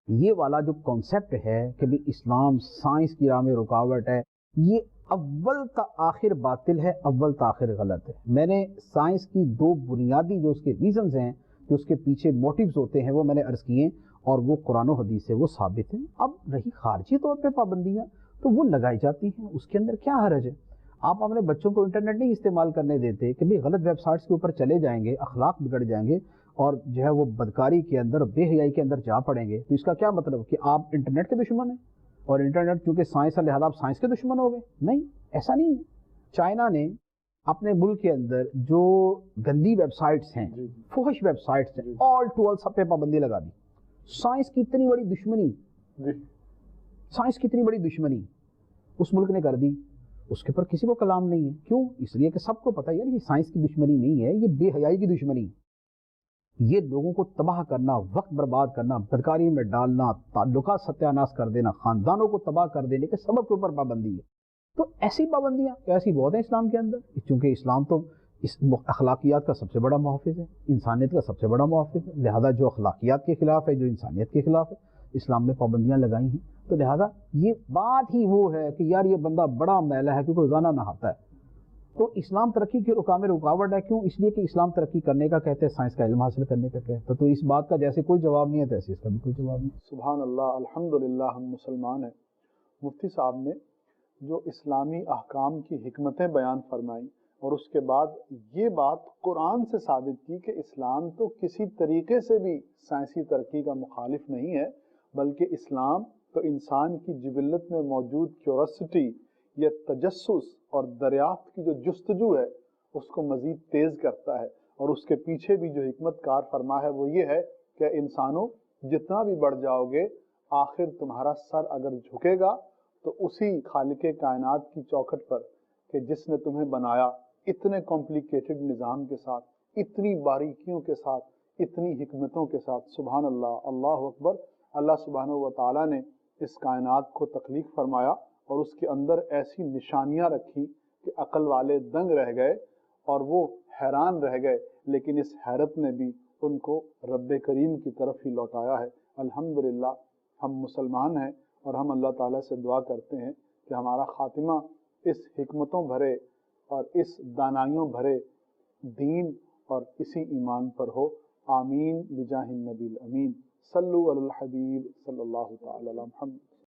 یہ والا جو کانسیپٹ ہے کہ بھی اسلام سائنس کی راہ میں رکاوٹ ہے, یہ اول تا آخر باطل ہے, اول تا آخر غلط ہے. میں نے سائنس کی 2 بنیادی جو اس کے ریزنز ہیں, جو اس کے پیچھے موٹیوز ہوتے ہیں, وہ میں نے عرض کیے اور وہ قرآن و حدیث سے وہ ثابت ہیں. اب رہی خارجی طور پہ پابندیاں تو وہ لگائی جاتی ہیں, اس کے اندر کیا حرج ہے. آپ اپنے بچوں کو انٹرنیٹ نہیں استعمال کرنے دیتے کہ بھی غلط ویب سائٹس کے اوپر چلے جائیں گے, اخلاق بگڑ جائیں گے اور جو ہے وہ بدکاری کے اندر, بے حیائی کے اندر جا پڑیں گے. تو اس کا کیا مطلب کہ آپ انٹرنیٹ کے دشمن ہیں اور انٹرنیٹ چونکہ سائنس ہے لہذا آپ سائنس کے دشمن ہو گئے؟ نہیں, ایسا نہیں ہے. چائنا نے اپنے ملک کے اندر جو گندی ویب سائٹس ہیں, فحش ویب سائٹس ہیں, آل ٹو آل سب پہ پابندی لگا دی. سائنس کی اتنی بڑی دشمنی, سائنس کی اتنی بڑی دشمنی اس ملک نے کر دی, اس کے پر کسی کو کلام نہیں ہے. کیوں؟ اس لیے کہ سب کو پتہ ہے یہ سائنس کی دشمنی نہیں ہے, یہ بے حیائی کی دشمنی. یہ لوگوں کو تباہ کرنا, وقت برباد کرنا, بدکاری میں ڈالنا, تعلقات ستیہ ناش کر دینا, خاندانوں کو تباہ کر دینے کے سبب کے اوپر پابندی ہے. تو ایسی پابندیاں ایسی بہت ہیں اسلام کے اندر, چونکہ اسلام تو اس اخلاقیات کا سب سے بڑا محافظ ہے, انسانیت کا سب سے بڑا محافظ ہے. لہذا جو اخلاقیات کے خلاف ہے, جو انسانیت کے خلاف ہے, اسلام نے پابندیاں لگائی ہیں. تو لہذا یہ بات ہی وہ ہے کہ یار یہ بندہ بڑا میلا ہے کیونکہ روزانہ نہاتا ہے. تو اسلام ترقی کے رکاو میں رکاوٹ ہے. کیوں؟ اس لیے کہ اسلام ترقی کرنے کا کہتے ہیں, سائنس کا علم حاصل کرنے کا کہتے ہیں. تو اس بات کا جیسے کوئی جواب نہیں ہے تیسے اس کا بھی کوئی جواب نہیں. سبحان اللہ, الحمدللہ ہم مسلمان ہیں. مفتی صاحب نے جو اسلامی احکام کی حکمتیں بیان فرمائیں اور اس کے بعد یہ بات قرآن سے ثابت کی کہ اسلام تو کسی طریقے سے بھی سائنسی ترقی کا مخالف نہیں ہے، بلکہ اسلام تو انسان کی جبلت میں موجود کیورسٹی یا تجسس اور دریافت کی جو جستجو ہے اس کو مزید تیز کرتا ہے، اور اس کے پیچھے بھی جو حکمت کار فرما ہے وہ یہ ہے کہ انسانوں جتنا بھی بڑھ جاؤ گے آخر تمہارا سر اگر جھکے گا تو اسی خالق کائنات کی چوکھٹ پر کہ جس نے تمہیں بنایا اتنے کمپلیکیٹڈ نظام کے ساتھ، اتنی باریکیوں کے ساتھ، اتنی حکمتوں کے ساتھ۔ سبحان اللہ، اللہ اکبر۔ اللہ سبحانہ و تعالیٰ نے اس کائنات کو تخلیق فرمایا اور اس کے اندر ایسی نشانیاں رکھی کہ عقل والے دنگ رہ گئے اور وہ حیران رہ گئے، لیکن اس حیرت نے بھی ان کو رب کریم کی طرف ہی لوٹایا ہے۔ الحمدللہ ہم مسلمان ہیں اور ہم اللہ تعالیٰ سے دعا کرتے ہیں کہ ہمارا خاتمہ اس حکمتوں بھرے اور اس دانائیوں بھرے دین اور اسی ایمان پر ہو۔ آمین بجاہ النبی الامین۔ صلو علی الحبیب صلی اللہ تعالی علی محمد۔